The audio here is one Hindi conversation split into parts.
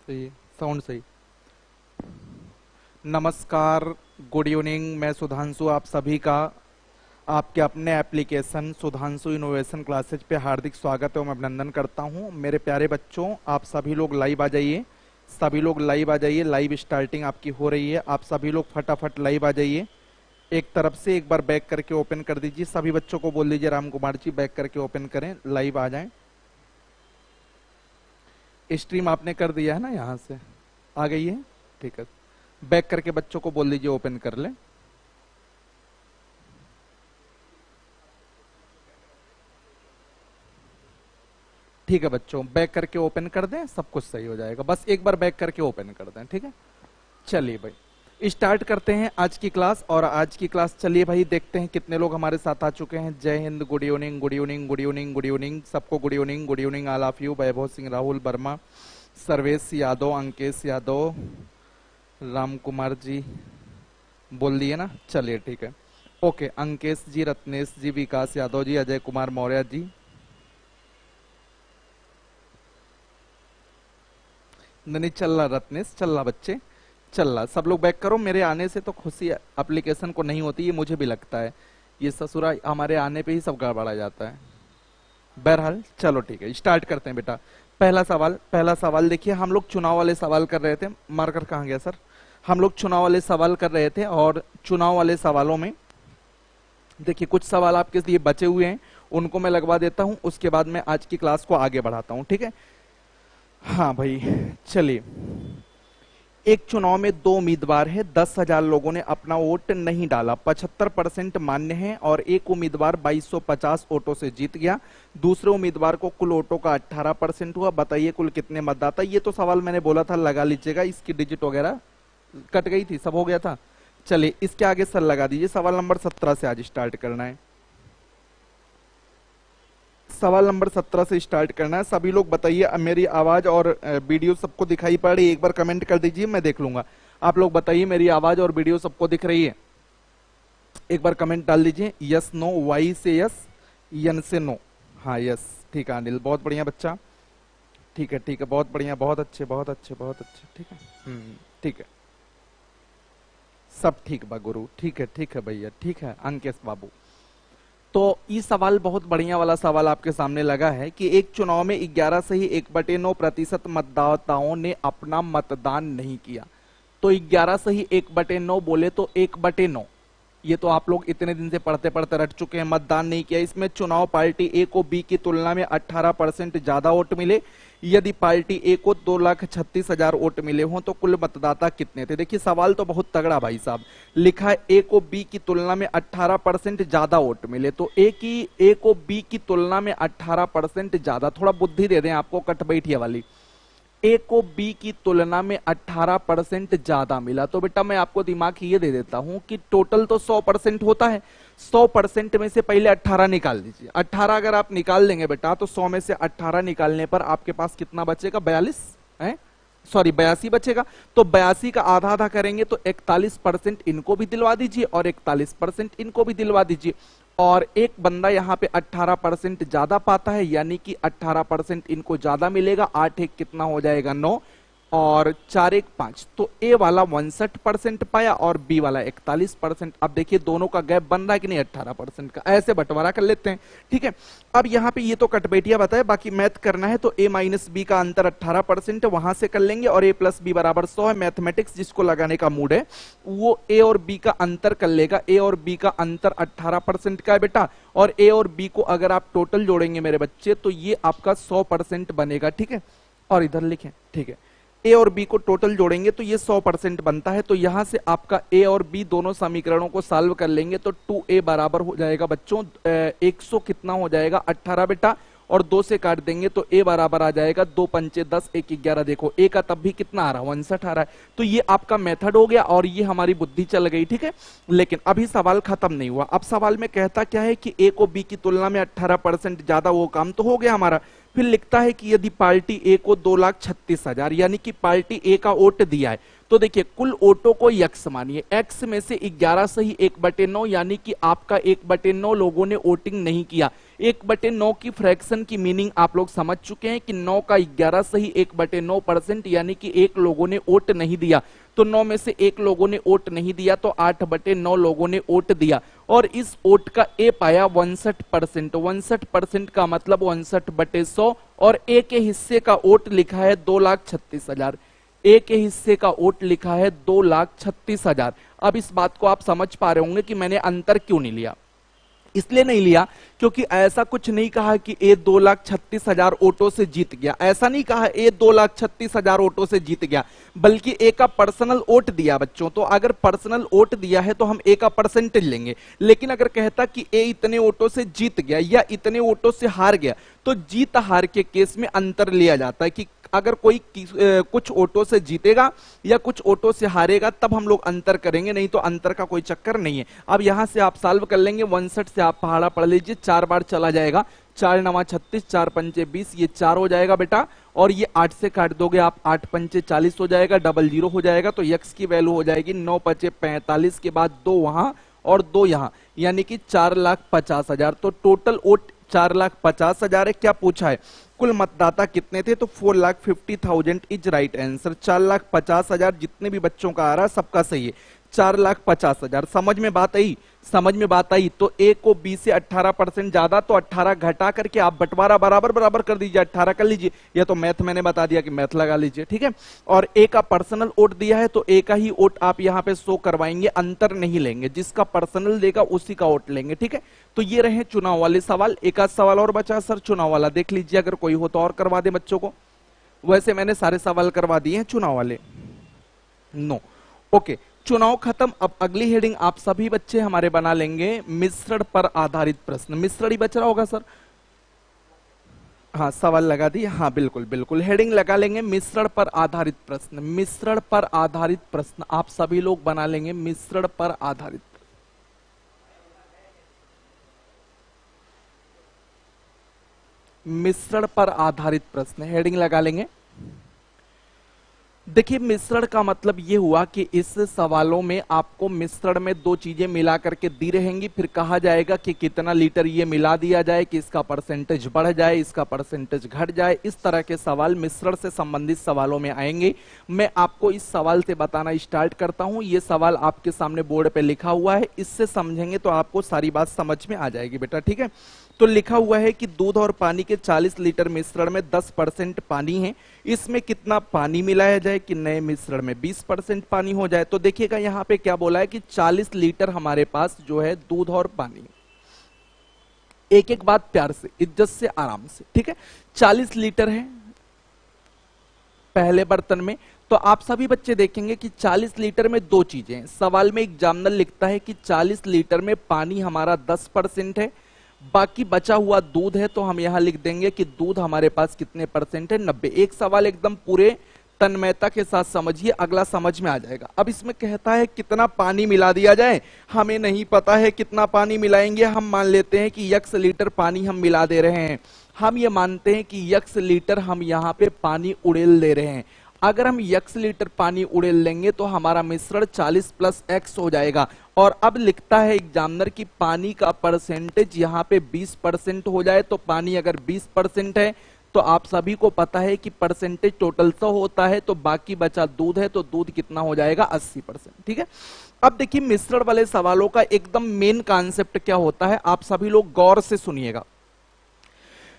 सही है, साउंड सही। नमस्कार, गुड इवनिंग। मैं सुधांशु आप सभी का आपके अपने एप्लीकेशन सुधांशु इनोवेशन क्लासेज पे हार्दिक स्वागत एवं अभिनंदन करता हूं। मेरे प्यारे बच्चों, आप सभी लोग लाइव आ जाइए, सभी लोग लाइव आ जाइए। लाइव स्टार्टिंग आपकी हो रही है, आप सभी लोग फटाफट लाइव आ जाइए। एक तरफ से एक बार बैक करके ओपन कर दीजिए, सभी बच्चों को बोल दीजिए राम कुमार जी बैक करके ओपन करें, लाइव आ जाएं। स्ट्रीम आपने कर दिया है ना, यहाँ से आ गई है, ठीक है। बैक करके बच्चों को बोल दीजिए ओपन कर ले। ठीक है बच्चों, बैक करके ओपन कर दें, सब कुछ सही हो जाएगा। बस एक बार बैक करके ओपन कर दें, ठीक है। चलिए भाई स्टार्ट करते हैं आज की क्लास। और आज की क्लास चलिए भाई देखते हैं कितने लोग हमारे साथ आ चुके हैं। जय हिंद, good evening, good evening, good evening, good evening सबको, good evening, good evening all of you. Vaibhav Singh, Rahul Verma, Sarvesh Yadav, Ankesh Yadav, Ram Kumar ji बोल दिए ना, चलिए ठीक है, ओके। अंकेश जी, रत्नेश जी, विकास यादव जी, अजय कुमार मौर्य जी, नहीं चल रहा रत्नेश, चल रहा बच्चे, चल रहा। सब लोग बैक करो, मेरे आने से तो खुशी एप्लीकेशन को नहीं होती, ये मुझे भी लगता है। ये ससुरा हमारे आने पे ही सब गड़बड़ा जाता है। बहरहाल चलो ठीक है, स्टार्ट करते हैं बेटा। पहला सवाल देखिए, हम लोग चुनाव वाले सवाल कर रहे थे। मार्कर कहाँ गया सर? हम लोग चुनाव वाले सवाल कर रहे थे, और चुनाव वाले सवालों में देखिए कुछ सवाल आपके लिए बचे हुए हैं, उनको मैं लगवा देता हूं, उसके बाद मैं आज की क्लास को आगे बढ़ाता हूं, ठीक है। हाँ भाई चलिए, एक चुनाव में दो उम्मीदवार है, 10,000 लोगों ने अपना वोट नहीं डाला, 75% मान्य है, और एक उम्मीदवार 2250 वोटों से जीत गया। दूसरे उम्मीदवार को कुल वोटों का 18% हुआ। बताइए कुल कितने मतदाता? ये तो सवाल मैंने बोला था लगा लीजिएगा, इसकी डिजिट वगैरह कट गई थी, सब हो गया था। चलिए इसके आगे सर लगा दीजिए। सवाल नंबर 17 से आज स्टार्ट करना है, सवाल नंबर 17 से स्टार्ट करना है। सभी लोग बताइए, अब मेरी आवाज और वीडियो सबको दिखाई पड़ रही है? एक बार कमेंट कर दीजिए, मैं देख लूंगा। आप लोग बताइए मेरी आवाज और वीडियो सबको दिख रही है? एक बार कमेंट डाल दीजिए, यस नो, वाई से यस, यन से नो। हाँ यस, ठीक है अनिल, बहुत बढ़िया बच्चा, ठीक है ठीक है, बहुत बढ़िया, बहुत अच्छे, बहुत अच्छे, बहुत अच्छे, ठीक है, ठीक है, सब ठीक बा गुरु, ठीक है भैया, ठीक है अंकेश बाबू। तो ये सवाल बहुत बढ़िया वाला सवाल आपके सामने लगा है कि एक चुनाव में 11 से ही 1/9% मतदाताओं ने अपना मतदान नहीं किया। तो 11 से ही 1/9 बोले तो 1/9, ये तो आप लोग इतने दिन से पढ़ते पढ़ते रट चुके हैं। मतदान नहीं किया, इसमें चुनाव पार्टी ए को बी की तुलना में 18% ज्यादा वोट मिले। यदि पार्टी ए को 2,36,000 वोट मिले हों तो कुल मतदाता कितने थे? देखिए सवाल तो बहुत तगड़ा भाई साहब, लिखा है ए को बी की तुलना में 18% ज्यादा वोट मिले, तो ए को बी की तुलना में 18% ज्यादा, थोड़ा बुद्धि दे दें आपको कट बैठिया वाली। ए को बी की तुलना में 18% ज्यादा मिला, तो बेटा मैं आपको दिमाग ये दे देता हूं कि टोटल तो 100% होता है, 100% में से पहले 18 निकाल दीजिए। 18 अगर आप निकाल देंगे बेटा तो 100 में से 18 निकालने पर आपके पास कितना बचेगा? 42 है, सॉरी 82 बचेगा। तो 82 का आधा आधा करेंगे तो 41% इनको भी दिलवा दीजिए और 41% इनको भी दिलवा दीजिए। और एक बंदा यहाँ पे 18% ज्यादा पाता है, यानी कि 18% इनको ज्यादा मिलेगा। 8 एक कितना हो जाएगा? 9, और 4 एक 5, तो ए वाला 59% पाया और बी वाला 41%। अब देखिए दोनों का गैप बन रहा है कि नहीं? 18% का। ऐसे बंटवारा कर लेते हैं, ठीक है। अब यहाँ पे ये तो कटबेटिया बताया, बाकी मैथ करना है तो a माइनस बी का अंतर 18% है, वहां से कर लेंगे, और a प्लस बी बराबर 100 है। मैथमेटिक्स जिसको लगाने का मूड है वो a और b का अंतर कर लेगा। a और b का अंतर 18% का है बेटा, और a और b को अगर आप टोटल जोड़ेंगे मेरे बच्चे तो ये आपका 100% बनेगा, ठीक है। और इधर लिखें, ठीक है, ए और बी को टोटल जोड़ेंगे तो ये 100% बनता है। तो यहां से आपका ए और बी दोनों समीकरणों को सॉल्व कर लेंगे तो 2a बराबर हो जाएगा बच्चों 100 कितना हो जाएगा? 18 बेटा, और 2 से काट देंगे तो a बराबर आ जाएगा 2 पंचे 10, 1 11। देखो a का तब भी कितना आ रहा है? 59 आ रहा है। तो ये आपका मेथड हो गया और ये हमारी बुद्धि चल गई, ठीक है। लेकिन अभी सवाल खत्म नहीं हुआ। अब सवाल में कहता क्या है कि a को b की तुलना में 18% ज्यादा, वो काम तो हो गया हमारा। फिर लिखता है कि यदि पार्टी ए को 2,36,000, यानी कि पार्टी ए का वोट दिया है, तो देखिए कुल वोटों को यक्स मानिए, एक्स में से 11 से ही 1/9, यानी कि आपका 1/9 लोगों ने वोटिंग नहीं किया। 1/9 की फ्रैक्शन की मीनिंग आप लोग समझ चुके हैं कि 9 का 11 सही 1/9%, यानी कि एक लोगों ने वोट नहीं दिया, तो 9 में से एक लोगों ने वोट नहीं दिया, तो 8/9 लोगों ने वोट दिया, और इस वोट का ए पाया 62%। 62% का मतलब 62/100, और ए के हिस्से का वोट लिखा है 2,36,000। ए के हिस्से का वोट लिखा है 2,36,000। अब इस बात को आप समझ पा रहे होंगे कि मैंने अंतर क्यों नहीं लिया। इसलिए नहीं लिया क्योंकि ऐसा कुछ नहीं कहा कि ए 2,36,000 वोटों से जीत गया, ऐसा नहीं कहा ए 2,36,000 वोटों से जीत गया, बल्कि ए का पर्सनल वोट दिया बच्चों। तो अगर पर्सनल वोट दिया है तो हम ए का परसेंटेज लेंगे, लेकिन अगर कहता कि ए इतने वोटों से जीत गया या इतने वोटों से हार गया, तो जीत हार के केस में अंतर लिया जाता है कि अगर कोई कुछ वोटों से जीतेगा या कुछ वोटों से हारेगा तब हम लोग अंतर करेंगे, नहीं तो अंतर का कोई चक्कर नहीं है। अब यहां से आप सॉल्व कर लेंगे, 62 से आप पहाड़ा पढ़ लीजिए, 4 बार चला जाएगा, 4 9 36, 4 5 20, ये 4 हो जाएगा बेटा, और ये 8 से काट दोगे आप, 8 5 40 हो जाएगा, डबल 0 हो जाएगा, तो यक्स की वैल्यू हो जाएगी 9 5 45 के बाद 2 वहां और 2 यहां, यानी कि 4,50,000। तो टोटल वोट 4,50,000 है। क्या पूछा है, कुल मतदाता कितने थे, तो 4,50,000 इज राइट आंसर। 4,50,000 जितने भी बच्चों का आ रहा है सबका सही है, 4,50,000। समझ में बात आई, समझ में बात आई। तो ए को बी से 18% ज्यादा, तो 18 घटा करके आप बंटवारा बराबर बराबर कर दीजिए, 18 कर लीजिए, या तो मैथ मैंने बता दिया कि मैथ लगा लीजिए, ठीक है। और ए का पर्सनल वोट दिया है तो ए का ही वोट आप यहां पे शो करवाएंगे, अंतर नहीं लेंगे, जिसका पर्सनल देगा उसी का वोट लेंगे, ठीक है। तो ये रहे चुनाव वाले सवाल। एक आध सवाल और बचा सर चुनाव वाला, देख लीजिए, अगर कोई हो तो और करवा दे बच्चों को। वैसे मैंने सारे सवाल करवा दिए हैं चुनाव वाले, नो ओके। चुनाव खत्म। अब अगली हेडिंग आप सभी बच्चे हमारे बना लेंगे, मिश्रण पर आधारित प्रश्न। मिश्रण ही बच रहा होगा सर, हाँ सवाल लगा दिए, हाँ बिल्कुल बिल्कुल, हेडिंग लगा लेंगे मिश्रण पर आधारित प्रश्न। मिश्रण पर आधारित प्रश्न आप सभी लोग बना लेंगे, मिश्रण पर आधारित। मिश्रण पर आधारित प्रश्न हेडिंग लगा लेंगे। देखिए मिश्रण का मतलब ये हुआ कि इस सवालों में आपको मिश्रण में दो चीजें मिला करके दी रहेंगी, फिर कहा जाएगा कि कितना लीटर ये मिला दिया जाए कि इसका परसेंटेज बढ़ जाए, इसका परसेंटेज घट जाए। इस तरह के सवाल मिश्रण से संबंधित सवालों में आएंगे। मैं आपको इस सवाल से बताना स्टार्ट करता हूं। ये सवाल आपके सामने बोर्ड पे लिखा हुआ है, इससे समझेंगे तो आपको सारी बात समझ में आ जाएगी बेटा, ठीक है। तो लिखा हुआ है कि दूध और पानी के 40 लीटर मिश्रण में 10% पानी है, इसमें कितना पानी मिलाया जाए कि नए मिश्रण में 20% पानी हो जाए। तो देखिएगा यहाँ पे क्या बोला है कि 40 लीटर हमारे पास जो है दूध और पानी, एक एक बात प्यार से, इज्जत से, आराम से, ठीक है। 40 लीटर है पहले बर्तन में, तो आप सभी बच्चे देखेंगे कि 40 लीटर में दो चीजें हैं। सवाल में एग्जामिनर लिखता है कि 40 लीटर में पानी हमारा 10% है, बाकी बचा हुआ दूध है, तो हम यहां लिख देंगे कि दूध हमारे पास कितने परसेंट है, 90। एक सवाल एकदम पूरे तन्मयता के साथ समझिए, अगला समझ में आ जाएगा। अब इसमें कहता है कितना पानी मिला दिया जाए, हमें नहीं पता है कितना पानी मिलाएंगे, हम मान लेते हैं कि x लीटर पानी हम मिला दे रहे हैं। हम ये मानते हैं कि x लीटर हम यहाँ पे पानी उड़ेल दे रहे हैं। अगर हम x लीटर पानी उड़ेल लेंगे तो हमारा मिश्रण 40 + x हो जाएगा। और अब लिखता है एग्जामिनर की पानी का परसेंटेज यहाँ पे 20% हो जाए। तो पानी अगर 20% है तो आप सभी को पता है कि परसेंटेज टोटल 100 होता है, तो बाकी बचा दूध है, तो दूध कितना हो जाएगा 80%, ठीक है। अब देखिए मिश्रण वाले सवालों का एकदम मेन कॉन्सेप्ट क्या होता है, आप सभी लोग गौर से सुनिएगा।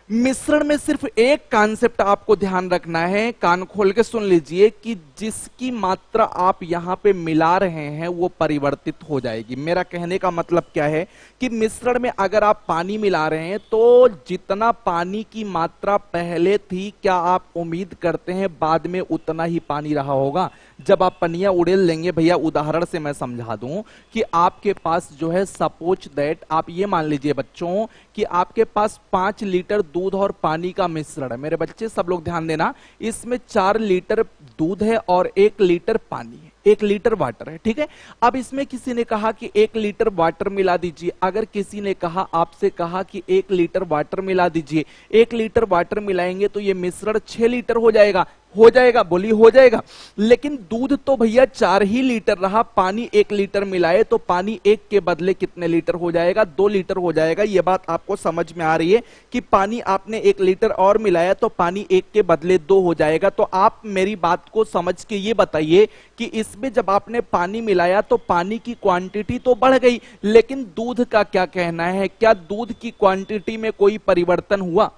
मिश्रण में सिर्फ एक कॉन्सेप्ट आपको ध्यान रखना है, कान खोल के सुन लीजिए, कि जिसकी मात्रा आप यहां पे मिला रहे हैं वो परिवर्तित हो जाएगी। मेरा कहने का मतलब क्या है कि मिश्रण में अगर आप पानी मिला रहे हैं तो जितना पानी की मात्रा पहले थी, क्या आप उम्मीद करते हैं बाद में उतना ही पानी रहा होगा? जब आप पनिया उड़ेल लेंगे, भैया उदाहरण से मैं समझा दूं कि आपके पास जो है, सपोज दैट आप ये मान लीजिए बच्चों कि आपके पास 5 लीटर दूध और पानी का मिश्रण है। मेरे बच्चे सब लोग ध्यान देना, इसमें 4 लीटर दूध है और 1 लीटर पानी है, 1 लीटर वाटर है, ठीक है। अब इसमें किसी ने कहा कि 1 लीटर वाटर मिला दीजिए। अगर किसी ने कहा, आपसे कहा कि 1 लीटर वाटर मिला दीजिए, 1 लीटर वाटर मिलाएंगे तो ये मिश्रण 6 लीटर हो जाएगा। हो जाएगा, बोली हो जाएगा। लेकिन दूध तो भैया 4 ही लीटर रहा, पानी 1 लीटर मिलाए तो पानी 1 के बदले कितने लीटर हो जाएगा? 2 लीटर हो जाएगा। ये बात आपको समझ में आ रही है कि पानी आपने 1 लीटर और मिलाया तो पानी 1 के बदले 2 हो जाएगा। तो आप मेरी बात को समझ के ये बताइए कि इसमें जब आपने पानी मिलाया तो पानी की क्वांटिटी तो बढ़ गई, लेकिन दूध का क्या कहना है? क्या दूध की क्वांटिटी में कोई परिवर्तन हुआ?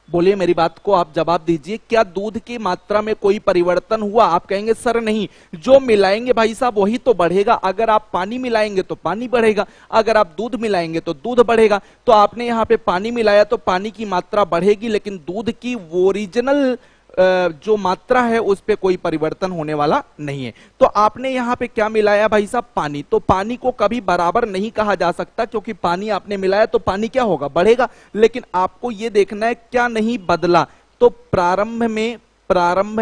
बोलिए, मेरी बात को आप जवाब दीजिए, क्या दूध की मात्रा में कोई परिवर्तन हुआ? आप कहेंगे सर नहीं, जो मिलाएंगे भाई साहब वही तो बढ़ेगा। अगर आप पानी मिलाएंगे तो पानी बढ़ेगा, अगर आप दूध मिलाएंगे तो दूध बढ़ेगा। तो आपने यहां पे पानी मिलाया तो पानी की मात्रा बढ़ेगी, लेकिन दूध की ओरिजिनल जो मात्रा है उस पे कोई परिवर्तन होने वाला नहीं है। तो आपने यहां पे क्या मिलाया भाई साहब? पानी। तो पानी को कभी बराबर नहीं कहा जा सकता, क्योंकि पानी आपने मिलाया तो पानी क्या होगा? बढ़ेगा। लेकिन आपको यह देखना है क्या नहीं बदला। तो प्रारंभ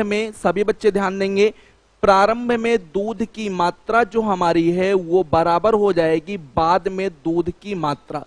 में सभी बच्चे ध्यान देंगे, प्रारंभ में दूध की मात्रा जो हमारी है वो बराबर हो जाएगी बाद में दूध की मात्रा।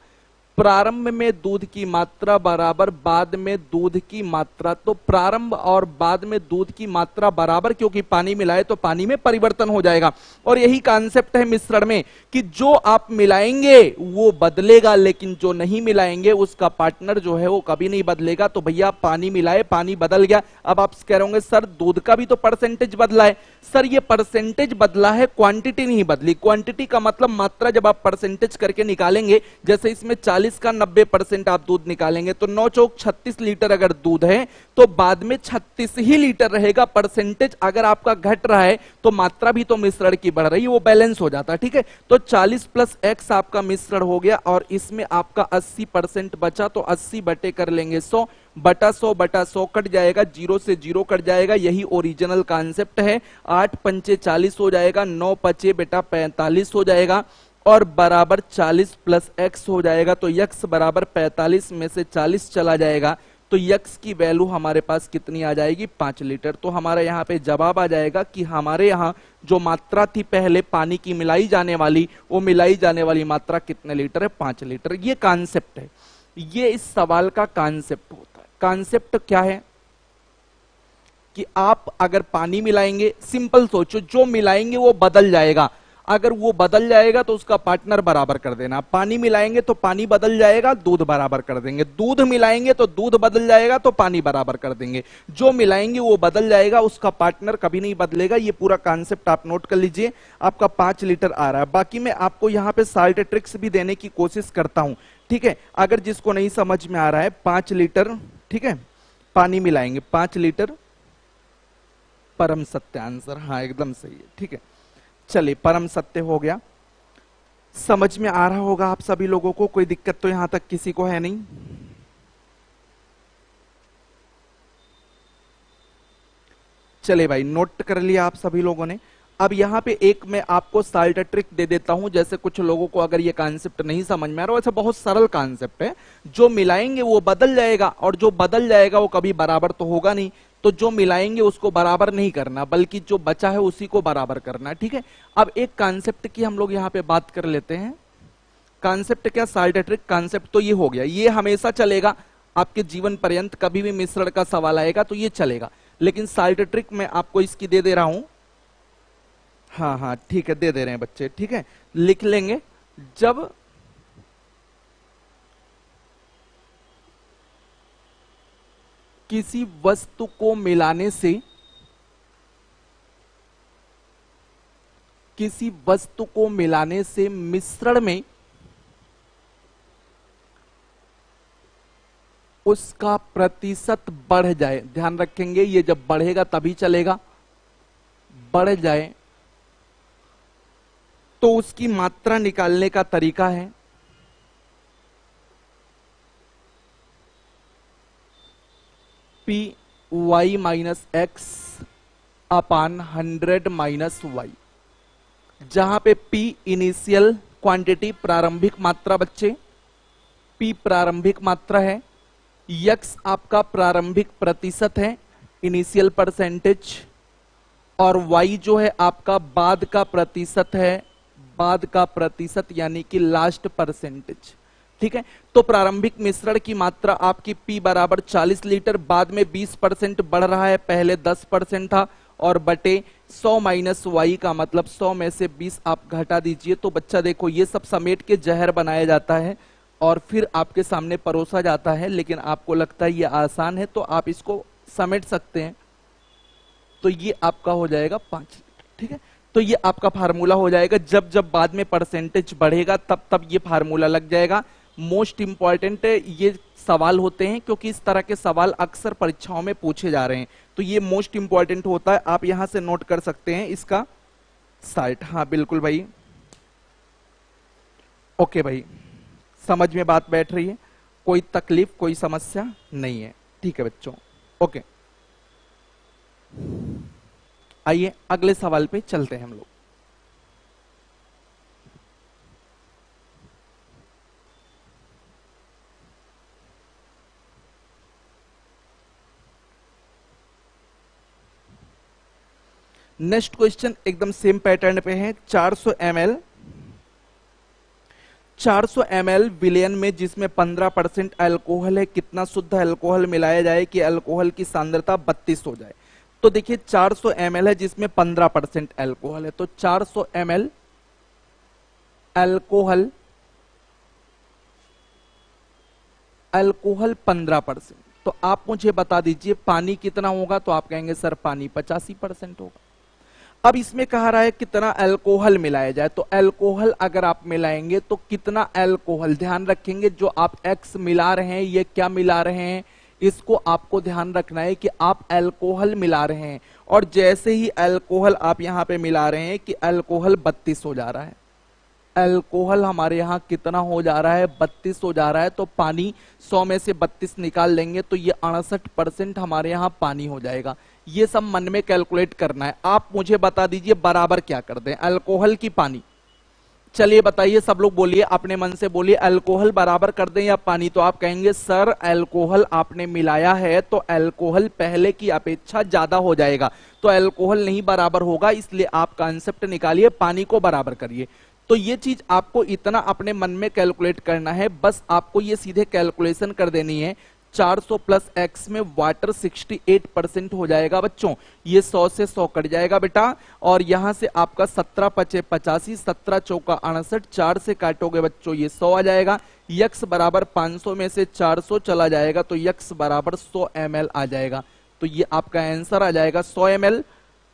प्रारंभ में दूध की मात्रा बराबर बाद में दूध की मात्रा। तो प्रारंभ और बाद में दूध की मात्रा बराबर, क्योंकि पानी मिलाए तो पानी में परिवर्तन हो जाएगा। और यही कॉन्सेप्ट है मिश्रण में कि जो आप मिलाएंगे वो बदलेगा, लेकिन जो नहीं मिलाएंगे उसका पार्टनर जो है वो कभी नहीं बदलेगा। तो भैया पानी मिलाए, पानी बदल गया। अब आप कह रहे होंगे सर दूध का भी तो परसेंटेज बदला है। सर ये परसेंटेज बदला है, क्वांटिटी नहीं बदली। क्वांटिटी का मतलब मात्रा जब आप परसेंटेज करके निकालेंगे, जैसे इसमें 40 का 90% आप दूध निकालेंगे तो 9 चौक 36 लीटर अगर दूध है तो बाद में 36 ही लीटर रहेगा। परसेंटेज अगर आपका घट रहा है तो मात्रा भी तो मिश्रण की बढ़ रही है, वो बैलेंस हो जाता है। ठीक है, तो 40 प्लस x आपका मिश्रण हो गया और इसमें आपका 80% बचा, तो 80 बटे कर लेंगे 100 बटा 100 कट जाएगा, 0 से 0 कट जाएगा। यही ओरिजिनल कॉन्सेप्ट है। 8 पंचे 40 हो जाएगा, 9 पचे बेटा 45 हो जाएगा और बराबर 40 प्लस x हो जाएगा। तो x बराबर 45 में से 40 चला जाएगा, तो x की वैल्यू हमारे पास कितनी आ जाएगी? 5 लीटर। तो हमारा यहाँ पे जवाब आ जाएगा कि हमारे यहाँ जो मात्रा थी पहले पानी की मिलाई जाने वाली, वो मिलाई जाने वाली मात्रा कितने लीटर है? 5 लीटर। ये कॉन्सेप्ट है, ये इस सवाल का कॉन्सेप्ट होता है। कॉन्सेप्ट क्या है कि आप अगर पानी मिलाएंगे, सिंपल सोचो, जो मिलाएंगे वो बदल जाएगा। अगर वो बदल जाएगा तो उसका पार्टनर बराबर कर देना। पानी मिलाएंगे तो पानी बदल जाएगा, दूध बराबर कर देंगे। दूध मिलाएंगे तो दूध बदल जाएगा तो पानी बराबर कर देंगे। जो मिलाएंगे वो बदल जाएगा, उसका पार्टनर कभी नहीं बदलेगा। ये पूरा कॉन्सेप्ट आप नोट कर लीजिए। आपका 5 लीटर आ रहा है। बाकी मैं आपको यहाँ पे साल्ट ट्रिक्स भी देने की कोशिश करता हूं, ठीक है। अगर जिसको नहीं समझ में आ रहा है, 5 लीटर, ठीक है, पानी मिलाएंगे, 5 लीटर परम सत्य आंसर। हाँ एकदम सही है, ठीक है। चलिए, परम सत्य हो गया। समझ में आ रहा होगा आप सभी लोगों को, कोई दिक्कत तो यहां तक किसी को है नहीं? चलिए भाई, नोट कर लिया आप सभी लोगों ने। अब यहां पे एक मैं आपको साल्ट ट्रिक दे देता हूं, जैसे कुछ लोगों को अगर ये कॉन्सेप्ट नहीं समझ में आ रहा, वैसे बहुत सरल कॉन्सेप्ट है। जो मिलाएंगे वो बदल जाएगा और जो बदल जाएगा वो कभी बराबर तो होगा नहीं। तो जो मिलाएंगे उसको बराबर नहीं करना, बल्कि जो बचा है उसी को बराबर करना, ठीक है। अब एक कॉन्सेप्ट की हम लोग यहां पे बात कर लेते हैं। कॉन्सेप्ट क्या? Salt trick. कॉन्सेप्ट तो ये हो गया, ये हमेशा चलेगा आपके जीवन पर्यंत। कभी भी मिश्रण का सवाल आएगा तो ये चलेगा। लेकिन साल्ट ट्रिक मैं आपको इसकी दे दे रहा हूं। हाँ हाँ ठीक है, दे दे रहे हैं बच्चे, ठीक है, लिख लेंगे। जब किसी वस्तु को मिलाने से, किसी वस्तु को मिलाने से मिश्रण में उसका प्रतिशत बढ़ जाए, ध्यान रखेंगे ये जब बढ़ेगा तभी चलेगा, बढ़ जाए तो उसकी मात्रा निकालने का तरीका है पी वाई माइनस एक्स अपान 100 माइनस वाई, जहां पे P इनिशियल क्वांटिटी, प्रारंभिक मात्रा बच्चे, P प्रारंभिक मात्रा है, X आपका प्रारंभिक प्रतिशत है, इनिशियल परसेंटेज, और Y जो है आपका बाद का प्रतिशत है, बाद का प्रतिशत यानी कि लास्ट परसेंटेज। ठीक है। तो प्रारंभिक मिश्रण की मात्रा आपकी P बराबर 40 लीटर, बाद में 20% बढ़ रहा है, पहले 10% था, और बटे 100 माइनस वाई का मतलब 100 में से 20 आप घटा दीजिए। तो बच्चा देखो ये सब समेट के जहर बनाया जाता है और फिर आपके सामने परोसा जाता है, लेकिन आपको लगता है ये आसान है तो आप इसको समेट सकते हैं। तो ये आपका हो जाएगा 5 लीटर, ठीक है। तो ये आपका फार्मूला हो जाएगा। जब जब बाद में परसेंटेज बढ़ेगा तब तब ये फार्मूला लग जाएगा। मोस्ट इंपॉर्टेंट ये सवाल होते हैं क्योंकि इस तरह के सवाल अक्सर परीक्षाओं में पूछे जा रहे हैं, तो ये मोस्ट इंपॉर्टेंट होता है। आप यहां से नोट कर सकते हैं इसका साइट। हाँ बिल्कुल भाई, ओके भाई, समझ में बात बैठ रही है, कोई तकलीफ कोई समस्या नहीं है, ठीक है बच्चों, ओके। आइए अगले सवाल पे चलते हैं हम लोग। नेक्स्ट क्वेश्चन एकदम सेम पैटर्न पे है। 400 ml विलयन में जिसमें 15% अल्कोहल है, कितना शुद्ध अल्कोहल मिलाया जाए कि अल्कोहल की सांद्रता 32 हो जाए। तो देखिए 400 ml है जिसमें 15% अल्कोहल है, तो 400 ml अल्कोहल 15%। तो आप मुझे बता दीजिए पानी कितना होगा, तो आप कहेंगे सर पानी 85% होगा। अब इसमें कहा रहा है कितना अल्कोहल मिलाया जाए, तो अल्कोहल अगर आप मिलाएंगे तो कितना अल्कोहल, ध्यान रखेंगे जो आप एक्स मिला रहे हैं ये क्या मिला रहे हैं, इसको आपको ध्यान रखना है कि आप अल्कोहल मिला रहे हैं। और जैसे ही अल्कोहल आप यहां पे मिला रहे हैं कि अल्कोहल 32 हो जा रहा है, अल्कोहल हमारे यहाँ कितना हो जा रहा है, 32 हो जा रहा है। तो पानी 100 में से 32 निकाल लेंगे तो ये 68% हमारे यहाँ पानी हो जाएगा। ये सब मन में कैलकुलेट करना है। आप मुझे बता दीजिए बराबर क्या कर दें अल्कोहल की पानी। चलिए बताइए, सब लोग बोलिए, अपने मन से बोलिए, अल्कोहल बराबर कर दें या पानी। तो आप कहेंगे सर अल्कोहल आपने मिलाया है तो अल्कोहल पहले की अपेक्षा ज्यादा हो जाएगा, तो अल्कोहल नहीं बराबर होगा, इसलिए आप कंसेप्ट निकालिए, पानी को बराबर करिए। तो ये चीज आपको इतना अपने मन में कैलकुलेट करना है, बस आपको ये सीधे कैलकुलेशन कर देनी है। 400 प्लस एक्स में वाटर 68% हो जाएगा बच्चों, ये 100 से 100 कट जाएगा बेटा, और यहां से आपका 17 पचे 85, 17 चौका 68, 4 से काटोगे बच्चों ये 100 आ जाएगा। यक्स बराबर 500 में से 400 चला जाएगा तो यक्स बराबर 100 ml आ जाएगा। तो ये आपका आंसर आ जाएगा 100 ml,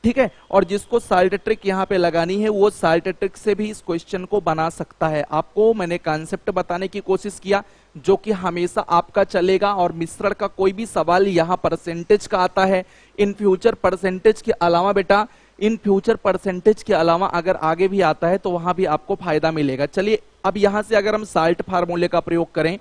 ठीक है। और जिसको साल्ट ट्रिक यहाँ पे लगानी है वो साल्ट ट्रिक से भी इस क्वेश्चन को बना सकता है। आपको मैंने कॉन्सेप्ट बताने की कोशिश किया जो कि हमेशा आपका चलेगा, और मिश्रण का कोई भी सवाल यहाँ परसेंटेज का आता है, इन फ्यूचर परसेंटेज के अलावा बेटा, इन फ्यूचर परसेंटेज के अलावा अगर आगे भी आता है तो वहां भी आपको फायदा मिलेगा। चलिए अब यहां से अगर हम साल्ट फार्मूले का प्रयोग करें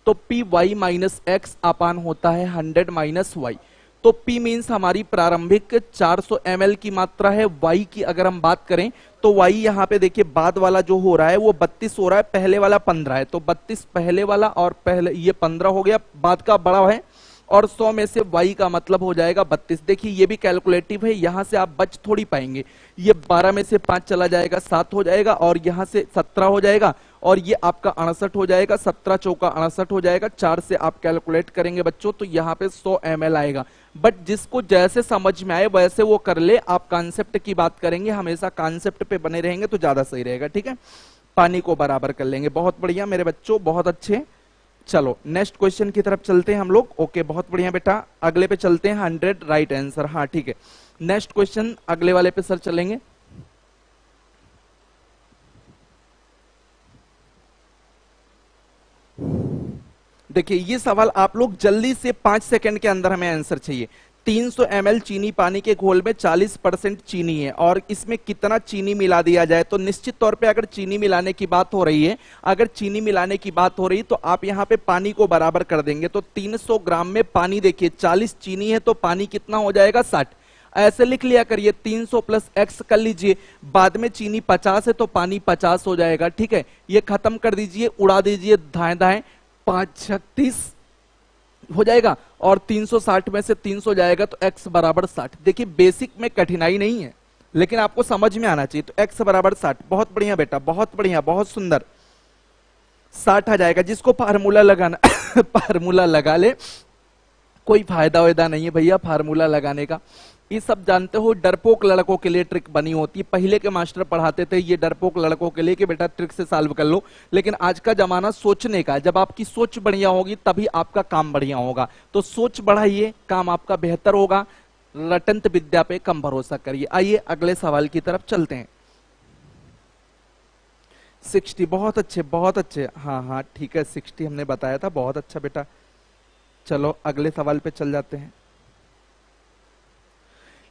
तो पी वाई माइनस एक्स अपान होता है 100 माइनस वाई। तो P मीन्स हमारी प्रारंभिक 400 ml की मात्रा है। Y की अगर हम बात करें तो Y यहाँ पे देखिए बाद वाला जो हो रहा है वो 32 हो रहा है, पहले वाला 15 है, तो 32 पहले वाला और पहले ये 15 हो गया, बाद का बड़ा है, और 100 में से Y का मतलब हो जाएगा 32। देखिए ये भी कैलकुलेटिव है, यहां से आप बच थोड़ी पाएंगे, ये 12 में से 5 चला जाएगा 7 हो जाएगा, और यहां से 17 हो जाएगा, और ये आपका 68 हो जाएगा, 17 चौका 68 हो जाएगा, 4 से आप कैलकुलेट करेंगे बच्चों तो यहाँ पे 100 ml आएगा। बट जिसको जैसे समझ में आए वैसे वो कर ले, आप कॉन्सेप्ट की बात करेंगे, हमेशा कॉन्सेप्ट पे बने रहेंगे तो ज्यादा सही रहेगा, ठीक है। पानी को बराबर कर लेंगे, बहुत बढ़िया मेरे बच्चों, बहुत अच्छे। चलो नेक्स्ट क्वेश्चन की तरफ चलते हैं हम लोग। ओके बहुत बढ़िया बेटा, अगले पे चलते हैं। 100 राइट आंसर, हाँ ठीक है। नेक्स्ट क्वेश्चन अगले वाले पे सर चलेंगे। देखिए ये सवाल आप लोग जल्दी से 5 सेकंड के अंदर हमें आंसर चाहिए। 300 ml चीनी पानी के घोल में 40% चीनी है और इसमें कितना चीनी मिला दिया जाए। तो निश्चित तौर पे अगर चीनी मिलाने की बात हो रही है, अगर चीनी मिलाने की बात हो रही है तो आप यहाँ पे पानी को बराबर कर देंगे। तो 300 ग्राम में पानी, देखिए 40 चीनी है तो पानी कितना हो जाएगा 60, ऐसे लिख लिया करिए। 300 प्लस एक्स कर लीजिए, बाद में चीनी 50 है तो पानी 50 हो जाएगा, ठीक है। ये खत्म कर दीजिए, उड़ा दीजिए दाएं दाएं, 5 36 हो जाएगा, और 360 में से 300 जाएगा तो x बराबर 60। देखिए बेसिक में कठिनाई नहीं है लेकिन आपको समझ में आना चाहिए। तो x बराबर 60, बहुत बढ़िया बेटा, बहुत बढ़िया, बहुत सुंदर। 60 आ जाएगा। जिसको फार्मूला लगाना फार्मूला लगा ले, कोई फायदा वायदा नहीं है भैया फार्मूला लगाने का। ये सब जानते हो डरपोक लड़कों के लिए ट्रिक बनी होती है। पहले के मास्टर पढ़ाते थे ये डरपोक लड़कों के लिए कि बेटा ट्रिक से सॉल्व कर लो, लेकिन आज का जमाना सोचने का है। जब आपकी सोच बढ़िया होगी तभी आपका काम बढ़िया होगा। तो सोच बढ़ाइए, काम आपका बेहतर होगा। रटंत विद्या पे कम भरोसा करिए। आइए अगले सवाल की तरफ चलते हैं। 60, बहुत अच्छे बहुत अच्छे, हाँ हाँ ठीक है 60 हमने बताया था, बहुत अच्छा बेटा। चलो अगले सवाल पे चल जाते हैं।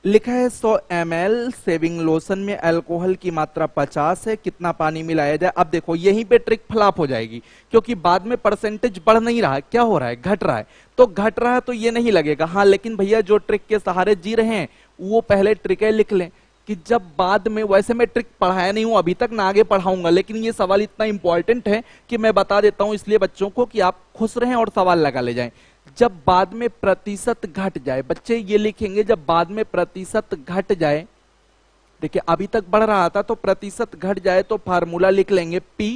लिखा है 100 ml सेविंग लोशन में अल्कोहल की मात्रा 50 है, कितना पानी मिलाया जाए। अब देखो यहीं पे ट्रिक फ्लॉप हो जाएगी, क्योंकि बाद में परसेंटेज बढ़ नहीं रहा है, क्या हो रहा है, घट रहा है। तो घट रहा है तो ये नहीं लगेगा। हाँ लेकिन भैया जो ट्रिक के सहारे जी रहे हैं वो पहले ट्रिकें लिख लें, कि जब बाद में, वैसे मैं ट्रिक पढ़ाया नहीं हूं अभी तक, ना आगे पढ़ाऊंगा, लेकिन ये सवाल इतना इंपॉर्टेंट है कि मैं बता देता हूं इसलिए बच्चों को कि आप खुश रहें और सवाल लगा ले जाएं। जब बाद में प्रतिशत घट जाए, बच्चे ये लिखेंगे जब बाद में प्रतिशत घट जाए। देखिए अभी तक बढ़ रहा था तो प्रतिशत घट जाए तो फार्मूला लिख लेंगे P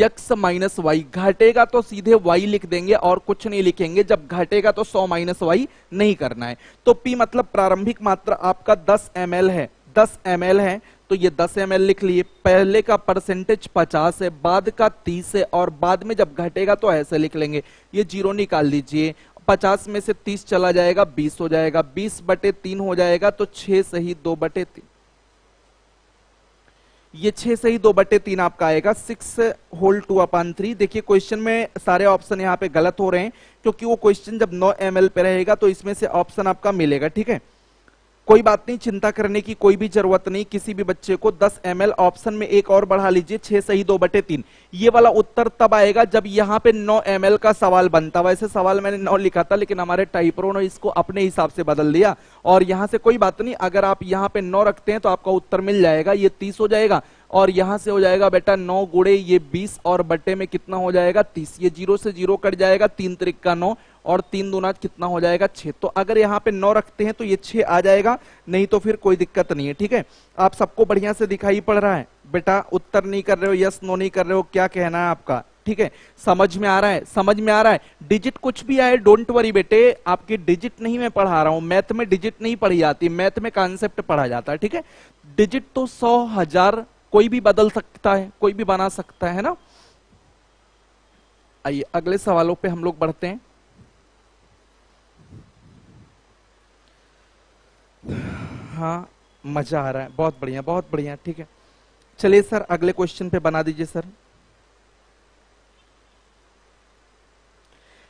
x माइनस वाई। घटेगा तो सीधे y लिख देंगे और कुछ नहीं लिखेंगे। जब घटेगा तो 100 माइनस वाई नहीं करना है। तो P मतलब प्रारंभिक मात्रा आपका 10 ml है, 10 ml है तो ये 10 ml लिख लिए। पहले का परसेंटेज 50 है, बाद का 30 है, और बाद में जब घटेगा तो ऐसे लिख लेंगे। ये जीरो निकाल दीजिए, 50 में से 30 चला जाएगा 20 हो जाएगा, 20/3 हो जाएगा तो 6 सही 2/3। ये 6 सही 2/3 आपका आएगा, 6 होल 2/3। देखिए क्वेश्चन में सारे ऑप्शन यहाँ पे गलत हो रहे हैं, क्योंकि वो क्वेश्चन जब 9 ml पे रहेगा तो इसमें से ऑप्शन आपका मिलेगा। ठीक है, कोई बात नहीं, चिंता करने की कोई भी जरूरत नहीं। किसी भी बच्चे को 10 ml ऑप्शन में एक और बढ़ा लीजिए, 6 सही 2/3। ये वाला उत्तर तब आएगा जब यहाँ पे 9 ml का सवाल बनता। वैसे सवाल मैंने 9 लिखा था, लेकिन हमारे टाइपरो ने इसको अपने हिसाब से बदल दिया, और यहाँ से कोई बात नहीं, अगर आप यहाँ पे 9 रखते हैं तो आपका उत्तर मिल जाएगा। ये 30 हो जाएगा, और यहां से हो जाएगा बेटा 9 गुणे ये 20, और बट्टे में कितना हो जाएगा 30। ये 0 से 0 कट जाएगा, 3 त्रिक का 9, और 3 दूना कितना हो जाएगा 6। तो अगर यहाँ पे 9 रखते हैं तो ये 6 आ जाएगा, नहीं तो फिर कोई दिक्कत नहीं है। ठीक है, आप सबको बढ़िया से दिखाई पड़ रहा है बेटा? उत्तर नहीं कर रहे हो, यस नो नहीं कर रहे हो, क्या कहना है आपका? ठीक है, समझ में आ रहा है, समझ में आ रहा है। डिजिट कुछ भी आए डोंट वरी बेटे, आपकी डिजिट नहीं मैं पढ़ा रहा हूं, मैथ में डिजिट नहीं पढ़ी जाती, मैथ में कॉन्सेप्ट पढ़ा जाता है। ठीक है, डिजिट तो 100 1000 कोई भी बदल सकता है, कोई भी बना सकता है ना। आइए अगले सवालों पे हम लोग बढ़ते हैं। हाँ मजा आ रहा है, बहुत बढ़िया बहुत बढ़िया। ठीक है, चलिए सर अगले क्वेश्चन पे बना दीजिए सर।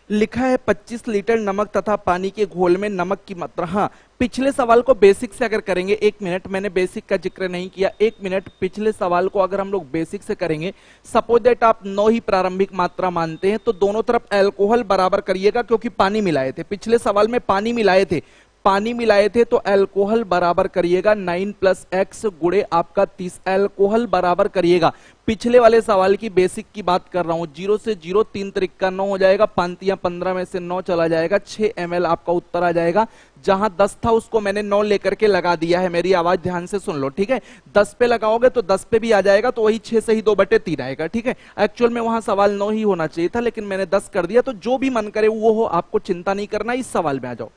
लिखा है 25 लीटर नमक तथा पानी के घोल में नमक की मात्रा। हाँ, पिछले सवाल को बेसिक से अगर करेंगे, 1 मिनट, मैंने बेसिक का जिक्र नहीं किया, 1 मिनट। पिछले सवाल को अगर हम लोग बेसिक से करेंगे, सपोज दैट आप 9 ही प्रारंभिक मात्रा मानते हैं, तो दोनों तरफ अल्कोहल बराबर करिएगा, क्योंकि पानी मिलाए थे पिछले सवाल में, पानी मिलाए थे, पानी मिलाए थे तो अल्कोहल बराबर करिएगा 9 + x गुणे आपका 30। अल्कोहल बराबर करिएगा, पिछले वाले सवाल की बेसिक की बात कर रहा हूं। 0 से 0, 3 त्रिक का 9 हो जाएगा, 5 15 में से 9 चला जाएगा, 6 ml आपका उत्तर आ जाएगा। जहां 10 था उसको मैंने 9 लेकर के लगा दिया है, मेरी आवाज ध्यान से सुन लो। ठीक है, 10 पे लगाओगे तो 10 पे भी आ जाएगा, तो वही 6 सही 2/3 आएगा। ठीक है, एक्चुअल में वहां सवाल 9 ही होना चाहिए था, लेकिन मैंने 10 कर दिया, तो जो भी मन करे वो हो, आपको चिंता नहीं करना। इस सवाल में आ जाओ।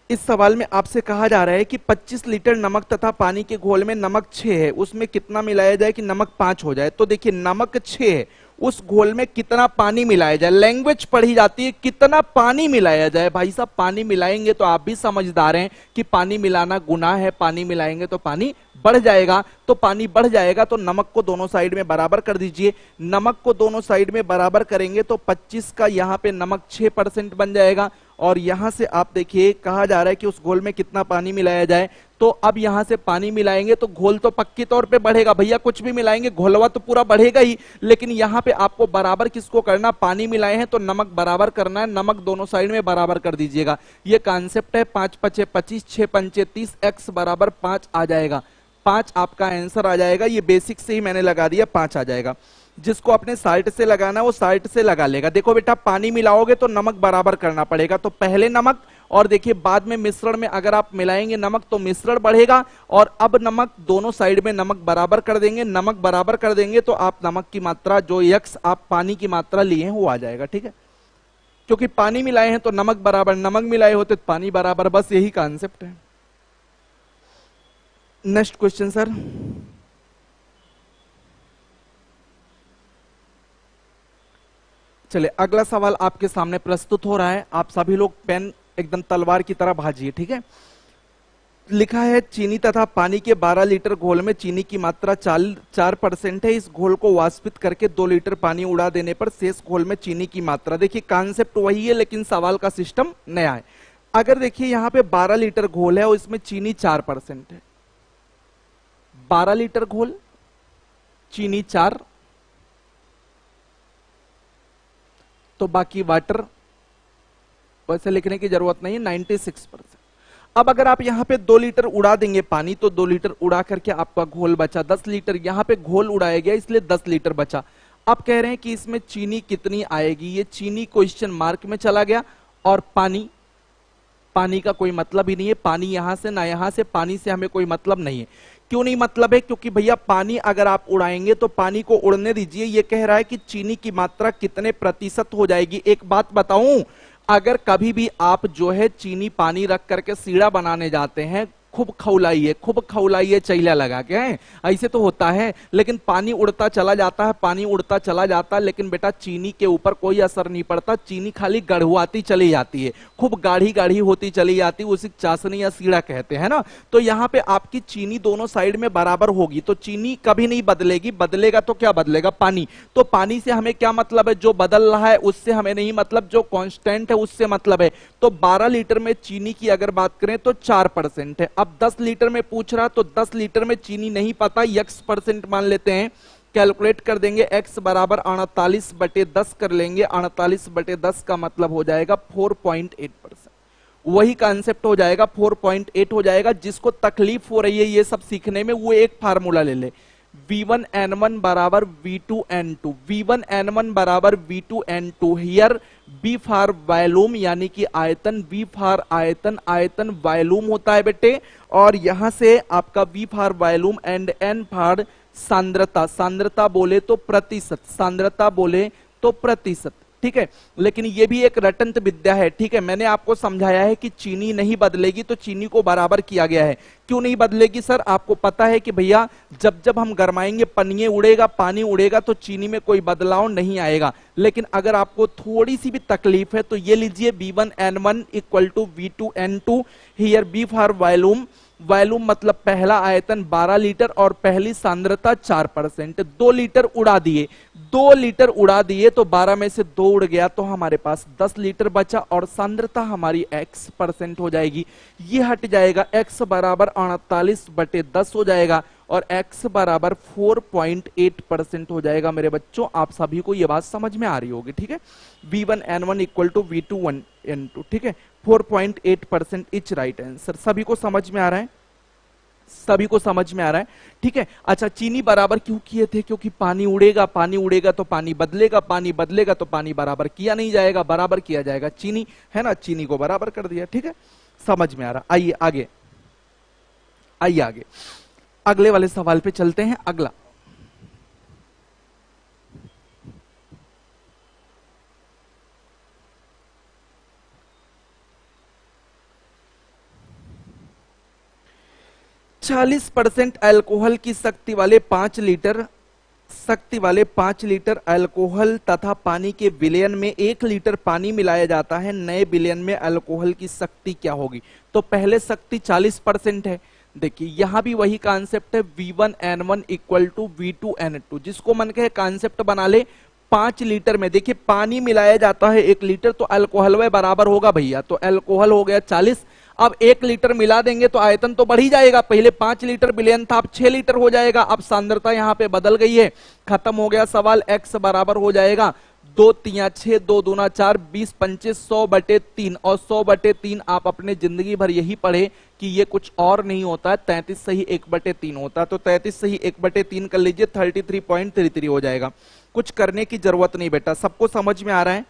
इस सवाल में आपसे कहा जा रहा है कि 25 लीटर नमक तथा पानी के घोल में नमक 6 है, उसमें कितना मिलाया जाए कि नमक 5 हो जाए। तो देखिए नमक 6 है, उस घोल में कितना पानी मिलाया जाए। लैंग्वेज पढ़ी जाती है, कितना पानी मिलाया जाए। भाई साहब पानी मिलाएंगे तो आप भी समझदार हैं कि पानी मिलाना गुनाह है, पानी मिलाएंगे तो पानी बढ़ जाएगा। तो पानी बढ़ जाएगा तो नमक को दोनों साइड में बराबर कर दीजिए। नमक को दोनों साइड में बराबर करेंगे तो 25 का यहाँ पे नमक 6% बन जाएगा, और यहां से आप देखिए कहा जा रहा है कि उस घोल में कितना पानी मिलाया जाए। तो अब यहां से पानी मिलाएंगे तो घोल तो पक्की तौर पे बढ़ेगा भैया, कुछ भी मिलाएंगे घोलवा तो पूरा बढ़ेगा ही, लेकिन यहां पे आपको बराबर किसको करना, पानी मिलाए हैं तो नमक बराबर करना है, नमक दोनों साइड में बराबर कर दीजिएगा। ये कॉन्सेप्ट है। 5 × 5 = 25, 6 × 5 = 30, x बराबर 5 आ जाएगा। 5 आपका आंसर आ जाएगा। ये बेसिक से ही मैंने लगा दिया, 5 आ जाएगा। जिसको अपने साल्ट से लगाना है वो साल्ट से लगा लेगा। देखो बेटा पानी मिलाओगे तो नमक बराबर करना पड़ेगा, तो पहले नमक और देखिए बाद में मिश्रण में अगर आप मिलाएंगे नमक तो मिश्रण बढ़ेगा, और अब नमक दोनों साइड में नमक बराबर कर देंगे, नमक बराबर कर देंगे तो आप नमक की मात्रा जो यक्स आप पानी की मात्रा लिए हैं वो आ जाएगा। ठीक है, क्योंकि पानी मिलाए हैं तो नमक बराबर, नमक मिलाए होते तो पानी बराबर, बस यही कॉन्सेप्ट है। Next question sir. चलिए अगला सवाल आपके सामने प्रस्तुत हो रहा है, आप सभी लोग पेन एकदम तलवार की तरह भाजिए। ठीक है, लिखा है चीनी तथा पानी के 12 लीटर घोल में चीनी की मात्रा 4% है। इस घोल को वाष्पित करके 2 लीटर पानी उड़ा देने पर शेष घोल में चीनी की मात्रा, देखिए कॉन्सेप्ट वही है लेकिन सवाल का सिस्टम नया है। अगर देखिए यहां पे 12 लीटर घोल है और इसमें चीनी 4% है, 12 लीटर घोल चीनी 4, तो बाकी वाटर वैसे लिखने की जरूरत नहीं है, 96%। अब अगर आप यहां पे 2 लीटर उड़ा देंगे पानी तो 2 लीटर उड़ा करके आपका घोल बचा 10 लीटर, यहां पे घोल उड़ाया गया इसलिए 10 लीटर बचा। आप कह रहे हैं कि इसमें चीनी कितनी आएगी, ये चीनी क्वेश्चन मार्क में चला गया, और पानी, पानी का कोई मतलब ही नहीं है, पानी यहां से ना यहां से, पानी से हमें कोई मतलब नहीं है। क्यों नहीं मतलब है, क्योंकि भैया पानी अगर आप उड़ाएंगे तो पानी को उड़ने दीजिए, ये कह रहा है कि चीनी की मात्रा कितने प्रतिशत हो जाएगी। एक बात बताऊं, अगर कभी भी आप जो है चीनी पानी रख करके सीढ़ा बनाने जाते हैं, खूब खौलाइए चैला लगा के, ऐसे तो होता है, लेकिन पानी उड़ता चला जाता है, पानी उड़ता चला जाता है, लेकिन बेटा चीनी के ऊपर कोई असर नहीं पड़ता, चीनी खाली गढ़वाती चली जाती है, खूब गाढ़ी गाढ़ी होती चली जाती है, उसी चाशनी या सीढ़ा कहते हैं ना। तो यहाँ पे आपकी चीनी दोनों साइड में बराबर होगी, तो चीनी कभी नहीं बदलेगी, बदलेगा तो क्या बदलेगा, पानी। तो पानी से हमें क्या मतलब है, जो बदल रहा है उससे हमें नहीं मतलब, जो कांस्टेंट है उससे मतलब है। तो 12 लीटर में चीनी की अगर बात करें तो 4% है। अब 10 लीटर में पूछ रहा तो 10 लीटर में चीनी नहीं पता, x परसेंट मान लेते हैं, कैलकुलेट कर देंगे, x बराबर 48/10 कर लेंगे, 48/10 का मतलब हो जाएगा 4.8%। वही कॉन्सेप्ट हो जाएगा, 4.8 हो जाएगा। जिसको तकलीफ हो रही है ये सब सीखने में वो एक फार्मूला ले ले, V1N1 बराबर V2N2, V1N1 बराबर V2N2। Here B for volume यानी कि आयतन, V फॉर आयतन, आयतन वॉल्यूम होता है बेटे, और यहां से आपका V for volume and N for सांद्रता, सांद्रता बोले तो प्रतिशत, सांद्रता बोले तो प्रतिशत। ठीक है, लेकिन ये भी एक रटंत विद्या है। ठीक है, मैंने आपको समझाया है कि चीनी नहीं बदलेगी तो चीनी को बराबर किया गया है। क्यों नहीं बदलेगी सर, आपको पता है कि भैया जब जब हम गरमाएंगे पनिये उड़ेगा, पानी उड़ेगा तो चीनी में कोई बदलाव नहीं आएगा। लेकिन अगर आपको थोड़ी सी भी तकलीफ है तो ये लीजिए V1N1 equal to V2N2, here B for volume, volume मतलब पहला आयतन 12 लीटर और पहली सांद्रता 4%। 2 लीटर उड़ा दिए, 2 लीटर उड़ा दिए तो 12 में से 2 उड़ गया तो हमारे पास 10 लीटर बचा, और सांद्रता हमारी x% हो जाएगी। ये हट जाएगा, x बराबर 48/10 हो जाएगा, और x बराबर 4.8% हो जाएगा। मेरे बच्चों आप सभी को ये बात समझ में आ रही होगी। ठीक है, V1N1 इक्वल टू V2N2, ठीक है, 4.8% इच राइट आंसर। सभी को समझ में आ रहा है, सभी को समझ में आ रहा है। ठीक है, अच्छा चीनी बराबर क्यों किए थे, क्योंकि पानी उड़ेगा, पानी उड़ेगा तो पानी बदलेगा, पानी बदलेगा तो पानी बराबर किया नहीं जाएगा, बराबर किया जाएगा चीनी, है ना, चीनी को बराबर कर दिया। ठीक है, समझ में आ रहा। आइए आगे, आइए आगे अगले वाले सवाल पे चलते हैं। अगला, चालीस % अल्कोहल की शक्ति वाले 5 लीटर अल्कोहल तथा पानी के विलयन में 1 लीटर पानी मिलाया जाता है, नए विलयन में अल्कोहल की शक्ति क्या होगी। तो पहले शक्ति 40% है। देखिए यहां भी वही कॉन्सेप्ट है, V1N1 इक्वल टू V2N2, जिसको मन के कॉन्सेप्ट बना ले। 5 लीटर में देखिए पानी मिलाया जाता है 1 लीटर, तो अल्कोहल वे बराबर होगा भैया, तो अल्कोहल हो गया 40। अब 1 लीटर मिला देंगे तो आयतन तो बढ़ ही जाएगा, पहले 5 लीटर विलयन था, अब 6 लीटर हो जाएगा। अब सांद्रता यहां पे बदल गई है, खत्म हो गया सवाल। x बराबर हो जाएगा 2 3 6, 2 दूना 4, 20 25 100/3, और 100/3 आप अपने जिंदगी भर यही पढ़े कि ये कुछ और नहीं होता है, 33 सही 1/3 होता है। तो 33 सही 1/3 कर लीजिए, 33.33 हो जाएगा। कुछ करने की जरूरत नहीं बेटा, सबको समझ में आ रहा है,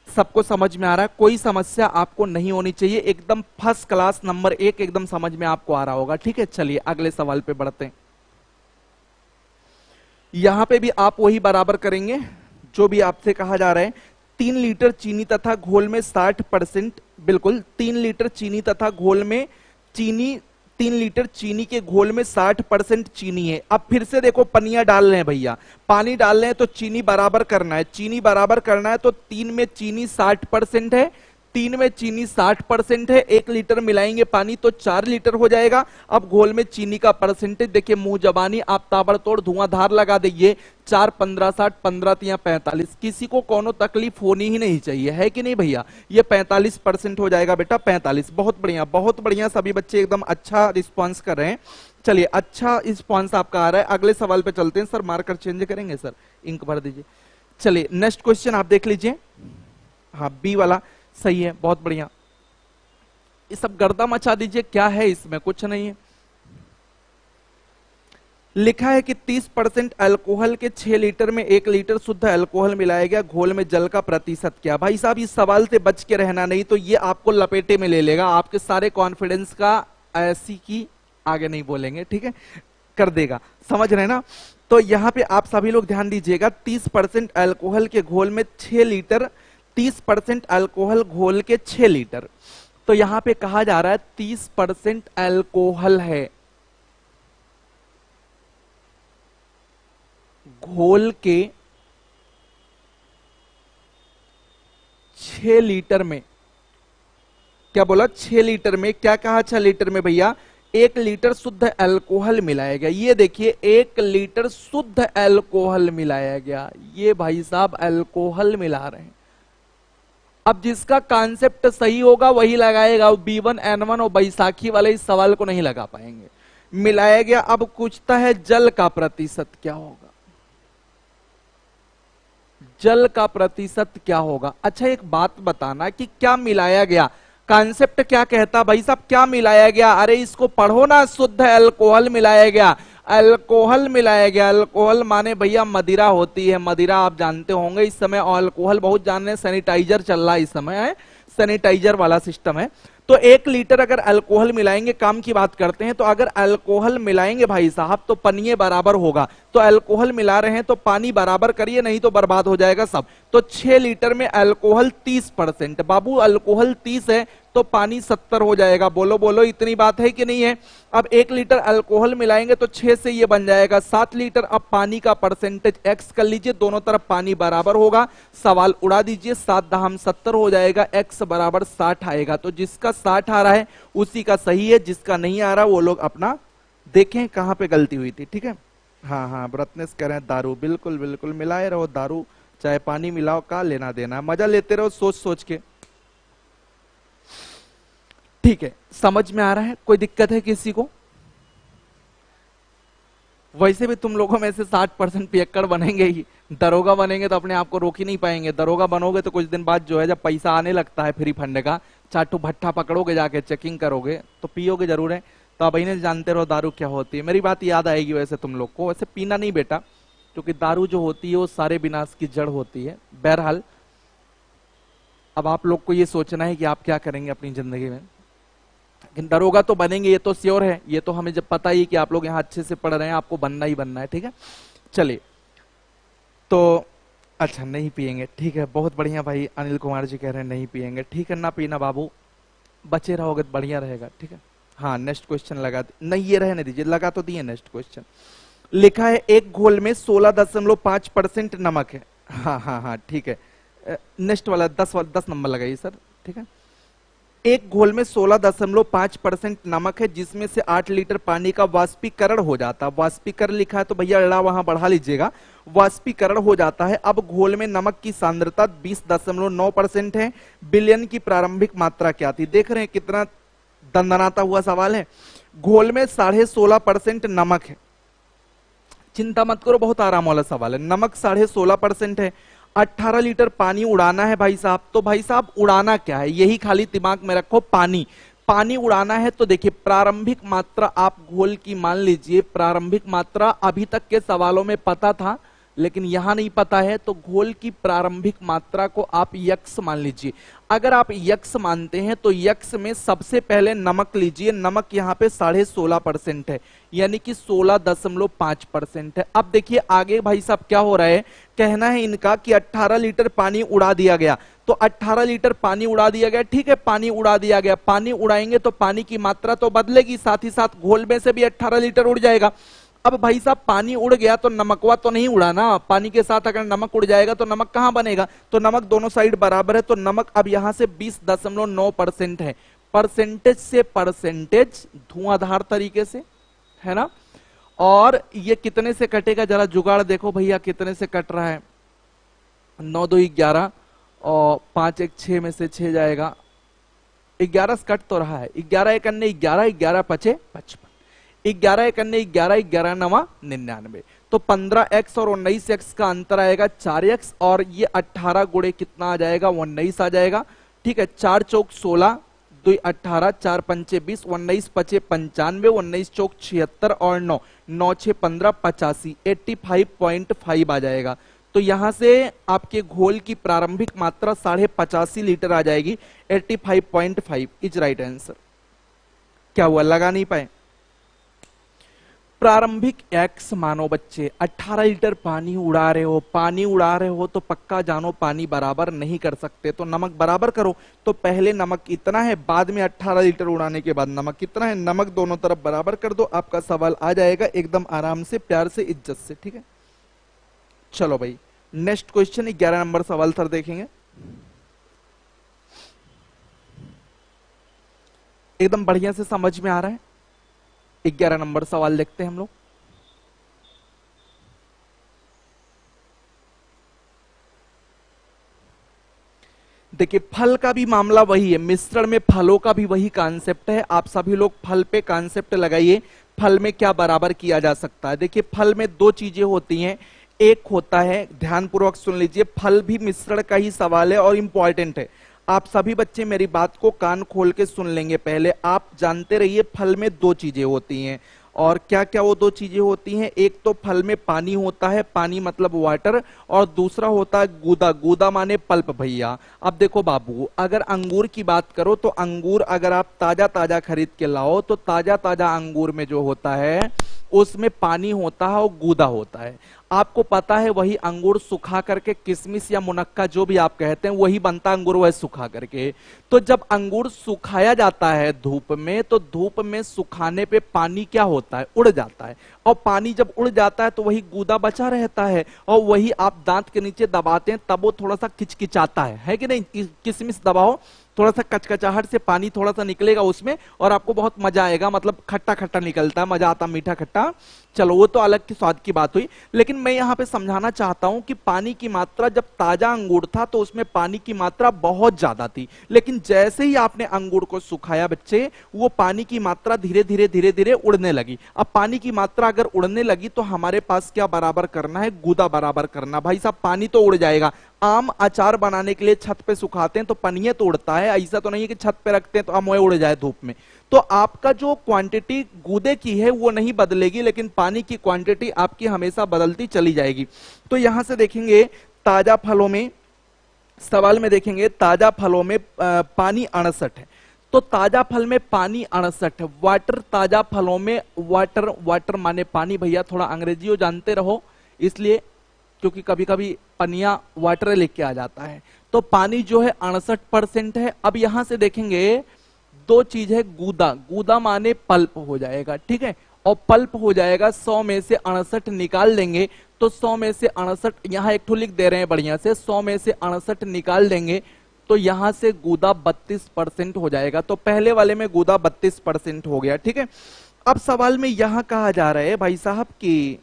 सबको समझ में आ रहा है? कोई समस्या आपको नहीं होनी चाहिए, एकदम फर्स्ट क्लास नंबर 1 एकदम समझ में आपको आ रहा होगा। ठीक है, चलिए अगले सवाल पे बढ़ते हैं। यहां पे भी आप वही बराबर करेंगे जो भी आपसे कहा जा रहा है। 3 लीटर चीनी तथा घोल में 60%, बिल्कुल 3 लीटर चीनी तथा घोल में चीनी, 3 लीटर चीनी के घोल में 60% चीनी है। अब फिर से देखो पनिया डाल रहे हैं भैया, पानी डाल रहे हैं तो चीनी बराबर करना है, चीनी बराबर करना है तो 3 में चीनी 60% है, 3 में चीनी 60% है, 1 लीटर मिलाएंगे पानी तो 4 लीटर हो जाएगा। अब घोल में चीनी का परसेंटेज देखिए, मुंह जबानी आप ताबड़तोड़ धुआंधार लगा दीजिए। 4 15 60, 15 तिया 45, किसी को कोनो तकलीफ होनी ही नहीं चाहिए, है कि नहीं भैया? ये 45% हो जाएगा बेटा, 45। बहुत बढ़िया, बहुत बढ़िया, सभी बच्चे एकदम अच्छा रिस्पॉन्स कर रहे हैं। चलिए अच्छा रिस्पॉन्स आपका आ रहा है। अगले सवाल पे चलते हैं। सर मार्कर चेंज करेंगे सर, इंक भर दीजिए। चलिए नेक्स्ट क्वेश्चन आप देख लीजिए। हाँ बी वाला सही है, बहुत बढ़िया। ये सब गर्दा मचा दीजिए, क्या है इसमें? कुछ नहीं है। लिखा है कि 30% अल्कोहल के 6 लीटर में 1 लीटर शुद्ध अल्कोहल मिलाया गया, घोल में जल का प्रतिशत क्या? भाई साहब इस सवाल से बच के रहना, नहीं तो ये आपको लपेटे में ले लेगा, आपके सारे कॉन्फिडेंस का ऐसी की आगे नहीं बोलेंगे, ठीक है, कर देगा। समझ रहे ना? तो यहां पे आप सभी लोग ध्यान दीजिएगा, 30% अल्कोहल के घोल में 6 लीटर, 30% अल्कोहल घोल के 6 लीटर। तो यहां पे कहा जा रहा है 30% अल्कोहल है, घोल के 6 लीटर में। क्या बोला? 6 लीटर में। क्या कहा? 6 लीटर में भैया 1 लीटर शुद्ध अल्कोहल मिलाया गया। ये देखिए 1 लीटर शुद्ध अल्कोहल मिलाया गया, ये भाई साहब अल्कोहल मिला रहे हैं। अब जिसका कॉन्सेप्ट सही होगा वही लगाएगा, B1 N1 और बैसाखी वाले इस सवाल को नहीं लगा पाएंगे। मिलाया गया। अब पूछता है जल का प्रतिशत क्या होगा, जल का प्रतिशत क्या होगा? अच्छा एक बात बताना कि क्या मिलाया गया, कॉन्सेप्ट क्या कहता भाई साहब, क्या मिलाया गया? अरे इसको पढ़ो ना, शुद्ध अल्कोहल मिलाया गया, अल्कोहल मिलाया गया। अल्कोहल माने भैया मदिरा होती है, मदिरा आप जानते होंगे। इस समय अल्कोहल बहुत जान रहे हैं, सैनिटाइजर चल रहा है इस समय, है सैनिटाइजर वाला सिस्टम है। तो 1 लीटर अगर अल्कोहल मिलाएंगे, काम की बात करते हैं, तो अगर अल्कोहल मिलाएंगे भाई साहब तो पनिये बराबर होगा। तो अल्कोहल मिला रहे हैं तो पानी बराबर करिए, नहीं तो बर्बाद हो जाएगा सब। तो 6 लीटर में अल्कोहल 30%, बाबू अल्कोहल 30 है तो पानी 70 हो जाएगा। बोलो बोलो, इतनी बात है कि नहीं है? अब 1 लीटर अल्कोहल मिलाएंगे तो 6 से ये बन जाएगा 7 लीटर। अब पानी का परसेंटेज x कर लीजिए, दोनों तरफ पानी बराबर होगा, सवाल उड़ा दीजिए, 7 दहम 70 हो जाएगा, x बराबर 60 आएगा। तो जिसका 60 आ रहा है उसी का सही है, जिसका नहीं आ रहा वो लोग अपना देखें कहां पे गलती हुई थी। ठीक है, हाँ हाँ ब्रतनेस कह रहे हैं दारू, बिल्कुल बिल्कुल मिलाए रहो, दारू चाहे पानी मिलाओ, का लेना देना, मजा लेते रहो सोच सोच के। ठीक है, समझ में आ रहा है? कोई दिक्कत है किसी को? वैसे भी तुम लोगों में से 60% पियक्कड़ बनेंगे ही, दरोगा बनेंगे तो अपने आप को रोक ही नहीं पाएंगे। दरोगा बनोगे तो कुछ दिन बाद जो है, जब पैसा आने लगता है फ्री फंड का, चाटू भट्ठा पकड़ोगे, जाके चेकिंग करोगे तो पियोगे जरूर है। तो अब इन्हें जानते रहो दारू क्या होती है। मेरी बात याद आएगी वैसे तुम लोग को, वैसे पीना नहीं बेटा, क्योंकि दारू जो होती है वो सारे विनाश की जड़ होती है। बहरहाल अब आप लोग को ये सोचना है कि आप क्या करेंगे अपनी जिंदगी में। लेकिन दरोगा तो बनेंगे, ये तो श्योर है, ये तो हमें जब पता ही कि आप लोग यहाँ अच्छे से पढ़ रहे हैं, आपको बनना ही बनना है। ठीक है, चलिए तो अच्छा नहीं पिएंगे, ठीक है, बहुत बढ़िया भाई। अनिल कुमार जी कह रहे हैं नहीं पिएंगे, ठीक है, ना पीना बाबू, बचे रहोगे तो बढ़िया रहेगा। ठीक है, हाँ नेक्स्ट क्वेश्चन लगा, नहीं ये रहने दीजिए, लगा तो दिए। नेक्स्ट क्वेश्चन लिखा है एक घोल में 16.5% नमक है। हाँ हाँ हाँ ठीक है, नेक्स्ट वाला 10 नंबर लगाइए सर। ठीक है, एक घोल में 16.5% नमक है, जिसमें से 8 लीटर पानी का वाष्पीकरण हो जाता है। वाष्पीकरण लिखा है तो भैया अड़ा वहां बढ़ा लीजिएगा, वाष्पीकरण हो जाता है। अब घोल में नमक की सांद्रता 20.9% है। विलयन की प्रारंभिक मात्रा क्या थी? देख रहे हैं कितना दंदनाता हुआ सवाल है। घोल में 16.5% नमक है, चिंता मत करो, बहुत आराम वाला सवाल है। नमक 16.5% है, 18 लीटर पानी उड़ाना है भाई साहब। तो भाई साहब उड़ाना क्या है, यही खाली दिमाग में रखो, पानी। पानी उड़ाना है तो देखिए प्रारंभिक मात्रा आप घोल की मान लीजिए, प्रारंभिक मात्रा अभी तक के सवालों में पता था, लेकिन यहां नहीं पता है तो घोल की प्रारंभिक मात्रा को आप यक्स मान लीजिए। अगर आप यक्स मानते हैं तो यक्स में सबसे पहले नमक लीजिए, नमक यहाँ पे 16.5% है, यानी कि 16.5% है। अब देखिए आगे भाई साहब क्या हो रहा है, कहना है इनका कि 18 लीटर पानी उड़ा दिया गया, तो 18 लीटर पानी उड़ा दिया गया, ठीक है, पानी उड़ा दिया गया, पानी उड़ाएंगे तो पानी की मात्रा तो बदलेगी, साथ ही साथ घोल में से भी 18 लीटर उड़ जाएगा। अब भाई साहब पानी उड़ गया तो नमकवा तो नहीं उड़ा ना, पानी के साथ अगर नमक उड़ जाएगा तो नमक कहां बनेगा, तो नमक दोनों साइड बराबर है, तो नमक अब यहां से 20.9% है। परसेंटेज से परसेंटेज धुआंधार तरीके से, है ना। और ये कितने से कटेगा, जरा जुगाड़ देखो भैया कितने से कट रहा है, 9 2 11 और 5 1 6 में से 6 जाएगा, 11 से कट तो रहा है, 11 एक अन्य 11, 11 पचे 55, 11 एक अन्य 11, 11 नवा 99, तो 15x और 19x का अंतर आएगा 4x, और ये 18 गुणे कितना आ जाएगा, 19 आ जाएगा, ठीक है। 4 चौक 16, 2 18, 4 पंचे 20, 19 पचे 95, 19 चौक 76 और 9 9 6 15 85, 85.5 आ जाएगा। तो यहां से आपके घोल की प्रारंभिक मात्रा 85.5 लीटर आ जाएगी, 85.5 इज राइट आंसर। क्या हुआ, लगा नहीं पाए। प्रारंभिक एक्स मानो बच्चे, 18 लीटर पानी उड़ा रहे हो, पानी उड़ा रहे हो तो पक्का जानो पानी बराबर नहीं कर सकते, तो नमक बराबर करो। तो पहले नमक इतना है, बाद में 18 लीटर उड़ाने के बाद नमक कितना है, नमक दोनों तरफ बराबर कर दो, आपका सवाल आ जाएगा एकदम आराम से, प्यार से, इज्जत से, ठीक है। चलो भाई नेक्स्ट क्वेश्चन 11 नंबर सवाल सर देखेंगे, एकदम बढ़िया से समझ में आ रहा है। 11 नंबर सवाल देखते हैं हम लोग। देखिए फल का भी मामला वही है, मिश्रण में फलों का भी वही कॉन्सेप्ट है। आप सभी लोग फल पे कॉन्सेप्ट लगाइए, फल में क्या बराबर किया जा सकता है। देखिए फल में दो चीजें होती हैं, एक होता है, ध्यानपूर्वक सुन लीजिए, फल भी मिश्रण का ही सवाल है और इंपॉर्टेंट है। आप सभी बच्चे मेरी बात को कान खोल के सुन लेंगे। पहले आप जानते रहिए फल में दो चीजें होती हैं, और क्या क्या वो दो चीजें होती हैं, एक तो फल में पानी होता है, पानी मतलब वाटर, और दूसरा होता है गूदा, गूदा माने पल्प भैया। अब देखो बाबू, अगर अंगूर की बात करो तो अंगूर अगर आप ताजा ताजा खरीद के लाओ तो ताजा ताजा अंगूर में जो होता है उसमें पानी होता है और गूदा होता है। आपको पता है वही अंगूर सुखा करके किशमिश या मुनक्का जो भी आप कहते हैं वही बनता अंगूर, वह सुखा करके। तो जब अंगूर सुखाया जाता है धूप में, तो धूप में सुखाने पे पानी क्या होता है, उड़ जाता है, और पानी जब उड़ जाता है तो वही गूदा बचा रहता है, और वही आप दांत के नीचे दबाते हैं तब वो थोड़ा सा किचकिचाता है कि नहीं। किशमिश दबाओ, थोड़ा सा कचकचाहट से पानी थोड़ा सा निकलेगा उसमें और आपको बहुत मजा आएगा, मतलब खट्टा खट्टा निकलता है, मजा आता, मीठा खट्टा। चलो वो तो अलग की स्वाद की बात हुई, लेकिन मैं यहाँ पे समझाना चाहता हूं कि पानी की मात्रा, जब ताजा अंगूर था तो उसमें पानी की मात्रा बहुत ज्यादा थी, लेकिन जैसे ही आपने अंगूर को सुखाया बच्चे, वो पानी की मात्रा धीरे धीरे धीरे धीरे उड़ने लगी। अब पानी की मात्रा अगर उड़ने लगी तो हमारे पास क्या बराबर करना है, गूदा बराबर करना। भाई साहब पानी तो उड़ जाएगा, आम अचार बनाने के लिए छत पे सुखाते हैं तो पनिये तो उड़ता है, ऐसा तो नहीं है कि छत पे रखते हैं तो आम उड़ जाए धूप में। तो आपका जो क्वांटिटी गूदे की है वो नहीं बदलेगी, लेकिन पानी की क्वांटिटी आपकी हमेशा बदलती चली जाएगी। तो यहां से देखेंगे ताजा फलों में, सवाल में देखेंगे ताजा फलों में पानी 68 है, तो ताजा फल में पानी 68 है। वाटर, ताजा फलों में वाटर, वाटर माने पानी भैया, थोड़ा अंग्रेजियों जानते रहो इसलिए, क्योंकि कभी कभी पनिया वाटर लेके आ जाता है। तो पानी जो है 68% है। अब यहां से देखेंगे दो चीज है, गूदा, गूदा माने पल्प हो जाएगा, ठीक है, और पल्प हो जाएगा, 100 में से 68 निकाल देंगे तो 100 में से 68, यहां एक ठो लिख दे रहे हैं बढ़िया से, 100 में से 68 निकाल देंगे तो यहां से गूदा 32% हो जाएगा। तो पहले वाले में गूदा 32% हो गया, ठीक है। अब सवाल में यहां कहा जा रहा है भाई साहब कि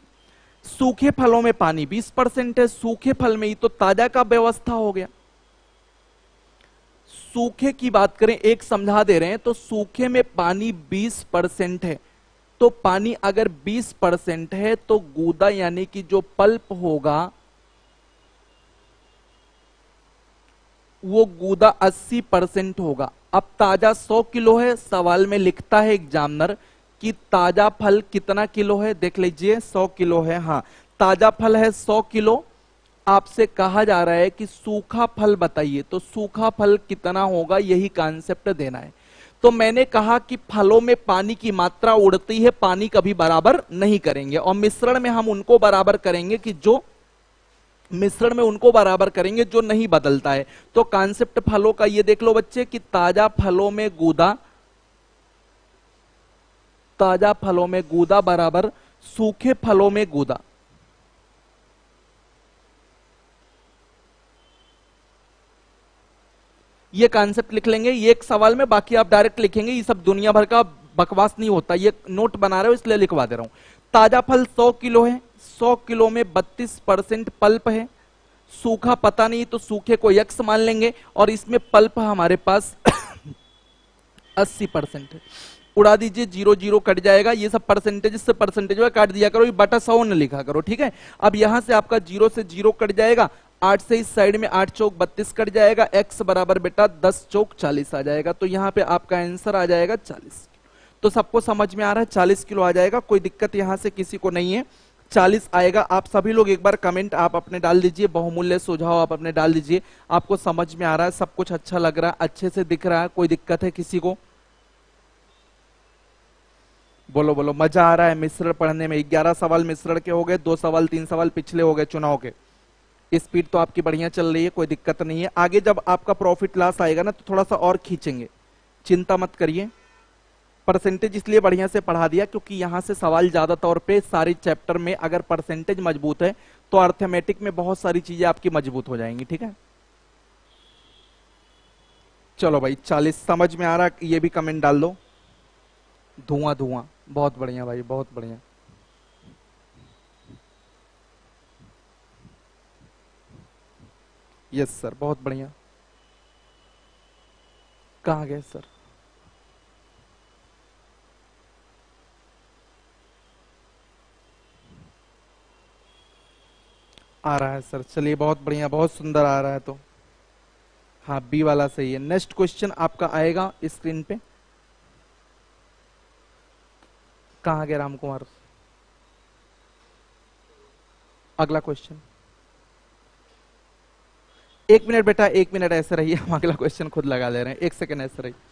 सूखे फलों में पानी 20% है, सूखे फल में ही तो ताजा का व्यवस्था हो गया। सूखे की बात करें, एक समझा दे रहे हैं, तो सूखे में पानी 20% है, तो पानी अगर 20% है तो गूदा यानी कि जो पल्प होगा वो गूदा 80% होगा। अब ताजा 100 किलो है, सवाल में लिखता है एग्जामिनर कि ताजा फल कितना किलो है, देख लीजिए 100 किलो है, हाँ ताजा फल है 100 किलो, आपसे कहा जा रहा है कि सूखा फल बताइए, तो सूखा फल कितना होगा, यही कॉन्सेप्ट देना है। तो मैंने कहा कि फलों में पानी की मात्रा उड़ती है, पानी कभी बराबर नहीं करेंगे, और मिश्रण में हम उनको बराबर करेंगे कि जो मिश्रण में उनको बराबर करेंगे जो नहीं बदलता है। तो कॉन्सेप्ट फलों का ये देख लो बच्चे कि ताजा फलों में गूदा, ताजा फलों में गूदा बराबर सूखे फलों में गूदा। ये कॉन्सेप्ट लिख लेंगे ये एक सवाल में, बाकी आप डायरेक्ट लिखेंगे, ये सब दुनिया भर का बकवास नहीं होता, ये नोट बना रहे हो इसलिए लिखवा दे रहा हूं। ताजा फल 100 किलो है, 100 किलो में 32% पल्प है, सूखा पता नहीं तो सूखे को यक्स मान लेंगे, और इसमें पल्प हमारे पास 80% है। उड़ा दीजिए, 0 0 कट जाएगा, ये सब परसेंटेज से परसेंटेज काट दिया करो, ये बटा 100 न लिखा करो, ठीक है। अब यहां से आपका 0 से 0 कट जाएगा, 8 से इस साइड में 8 चौक 32 कट जाएगा, x बराबर बेटा 10 चौक 40 आ जाएगा। तो यहां पे आपका आंसर आ जाएगा 40। तो सबको समझ में आ रहा है, 40 किलो आ जाएगा, कोई दिक्कत यहां से किसी को नहीं है, 40 आएगा। आप सभी लोग एक बार कमेंट आप अपने डाल दीजिए, बहुमूल्य सुझाव आप अपने डाल दीजिए, आपको समझ में आ रहा है, सब कुछ अच्छा लग रहा है, अच्छे से दिख रहा है, कोई दिक्कत है किसी को? बोलो बोलो, मजा आ रहा है मिश्रण पढ़ने में? 11 सवाल मिश्रण के हो गए, 2 सवाल 3 सवाल पिछले हो गए चुनाव के। स्पीड तो आपकी बढ़िया चल रही है, कोई दिक्कत नहीं है। आगे जब आपका प्रॉफिट लॉस आएगा ना तो थोड़ा सा और खींचेंगे, चिंता मत करिए। परसेंटेज इसलिए बढ़िया से पढ़ा दिया क्योंकि यहां से सवाल ज्यादा तौर पे सारे चैप्टर में अगर परसेंटेज मजबूत है तो अर्थमेटिक में बहुत सारी चीजें आपकी मजबूत हो जाएंगी, ठीक है। चलो भाई 40 समझ में आ रहा, ये भी कमेंट डाल दो। धुआं धुआं, बहुत बढ़िया भाई, बहुत बढ़िया। यस सर, बहुत बढ़िया। कहाँ गए सर? आ रहा है सर, चलिए बहुत बढ़िया, बहुत सुंदर आ रहा है। तो हाँ, बी वाला सही है। नेक्स्ट क्वेश्चन आपका आएगा स्क्रीन पे। कहाँ गए राम कुमार? अगला क्वेश्चन। 1 मिनट बेटा, 1 मिनट ऐसे रहिए, हम अगला क्वेश्चन खुद लगा ले रहे हैं, 1 सेकंड ऐसे रहिए।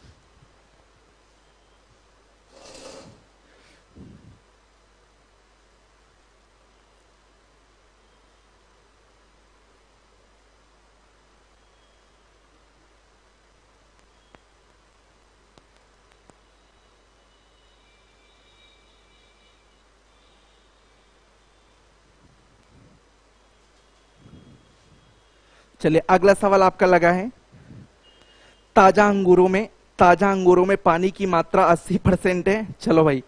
चलिए अगला सवाल आपका लगा है, ताजा अंगूरों में पानी की मात्रा 80% है। चलो भाई,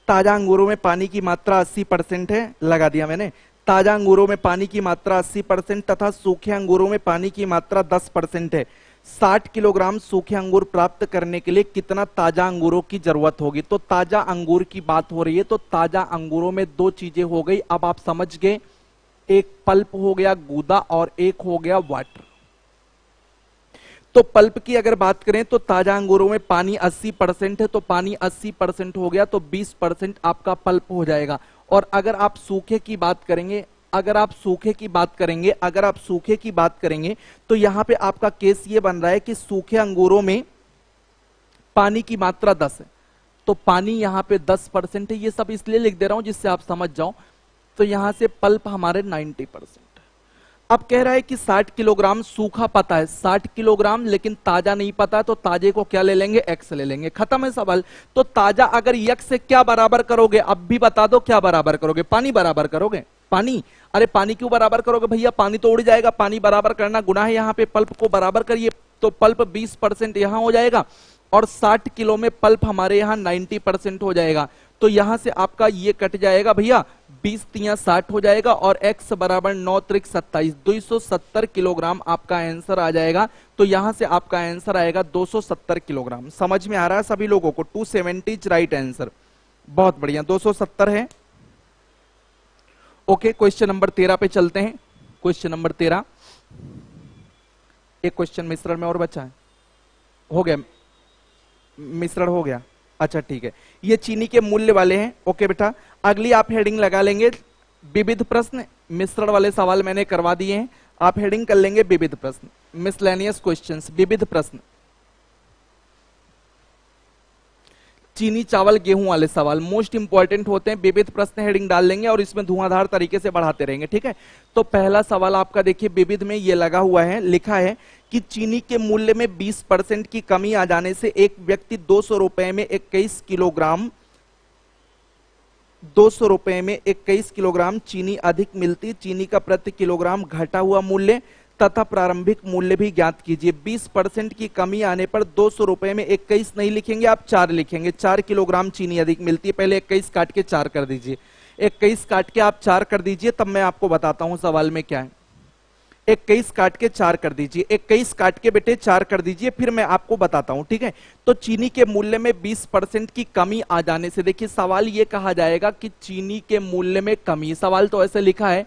ताजा अंगूरों में पानी की मात्रा 80% है, लगा दिया मैंने। ताजा अंगूरों में पानी की मात्रा 80% तथा सूखे अंगूरों में पानी की मात्रा 10% है। 60 किलोग्राम सूखे अंगूर प्राप्त करने के लिए कितना ताजा अंगूरों की जरूरत होगी? तो ताजा अंगूर की बात हो रही है, तो ताजा अंगूरों में 2 चीजें हो गई, अब आप समझ गए, एक पल्प हो गया गूदा और एक हो गया वाटर। तो पल्प की अगर बात करें तो ताजा अंगूरों में पानी 80% है, तो पानी 80% हो गया तो 20% आपका पल्प हो जाएगा। और अगर आप सूखे की बात करेंगे, अगर आप सूखे की बात करेंगे तो यहां पे आपका केस ये बन रहा है कि सूखे अंगूरों में पानी की मात्रा 10 है, तो पानी यहां पे 10% है। ये सब इसलिए लिख दे रहा हूं जिससे आप समझ जाओ। तो यहां से पल्प हमारे 90%। अब कह रहा है कि 60 किलोग्राम सूखा पता है, 60 किलोग्राम, लेकिन ताजा नहीं पता है, तो ताजे को क्या ले लेंगे? एक्स ले लेंगे, खत्म है सवाल। तो ताजा अगर यक्स से क्या बराबर करोगे? अब भी बता दो, क्या बराबर करोगे? पानी बराबर करोगे? पानी? अरे पानी क्यों बराबर करोगे भैया, पानी तो उड़ जाएगा, पानी बराबर करना गुनाह है। यहां पे पल्प को बराबर करिए, तो पल्प 20% यहां हो जाएगा और 60 किलो में पल्प हमारे यहां 90% हो जाएगा। तो यहां से आपका ये कट जाएगा भैया, 20 तिया 60 हो जाएगा और x बराबर 9 त्रिक 27, 270 किलोग्राम आपका आंसर आ जाएगा। तो यहां से आपका आंसर आएगा 270 किलोग्राम। समझ में आ रहा है सभी लोगों को? 270 राइट आंसर, बहुत बढ़िया, 270 है। ओके, क्वेश्चन नंबर 13 पे चलते हैं। क्वेश्चन नंबर 13, एक क्वेश्चन मिश्रण में और बचा है, हो गया मिश्रण, हो गया, अच्छा ठीक है। ये चीनी के मूल्य वाले हैं। ओके बेटा, अगली आप हेडिंग लगा लेंगे विविध प्रश्न, मिश्रण वाले सवाल मैंने करवा दिए हैं, आप हेडिंग कर लेंगे विविध प्रश्न, मिसलेनियस क्वेश्चंस, विविध प्रश्न। चीनी चावल गेहूं वाले सवाल मोस्ट इंपॉर्टेंट होते हैं, विविध प्रश्न हेडिंग डाल लेंगे और इसमें धुआंधार तरीके से बढ़ाते रहेंगे, ठीक है। तो पहला सवाल आपका देखिए विविध में ये लगा हुआ है, लिखा है कि चीनी के मूल्य में 20% की कमी आ जाने से एक व्यक्ति 200 रुपए में 21 किलोग्राम 200 रुपए में 21 किलोग्राम चीनी अधिक मिलती, चीनी का प्रति किलोग्राम घटा हुआ मूल्य तथा प्रारंभिक मूल्य भी ज्ञात कीजिए। 20% की कमी आने पर 200 रुपए में 21 नहीं लिखेंगे, आप 4 लिखेंगे। 4 किलोग्राम चीनी अधिक मिलती है, पहले 21 काट के 4 कर दीजिए, 21 काट के आप 4 कर दीजिए, तब मैं आपको बताता हूं सवाल में क्या है। 21 काट के 4 कर दीजिए, 21 काट के बेटे 4 कर दीजिए, फिर मैं आपको बताता हूं, ठीक है। तो चीनी के मूल्य में 20% की कमी आ जाने से, देखिए सवाल ये कहा जाएगा कि चीनी के मूल्य में कमी, सवाल तो ऐसे लिखा है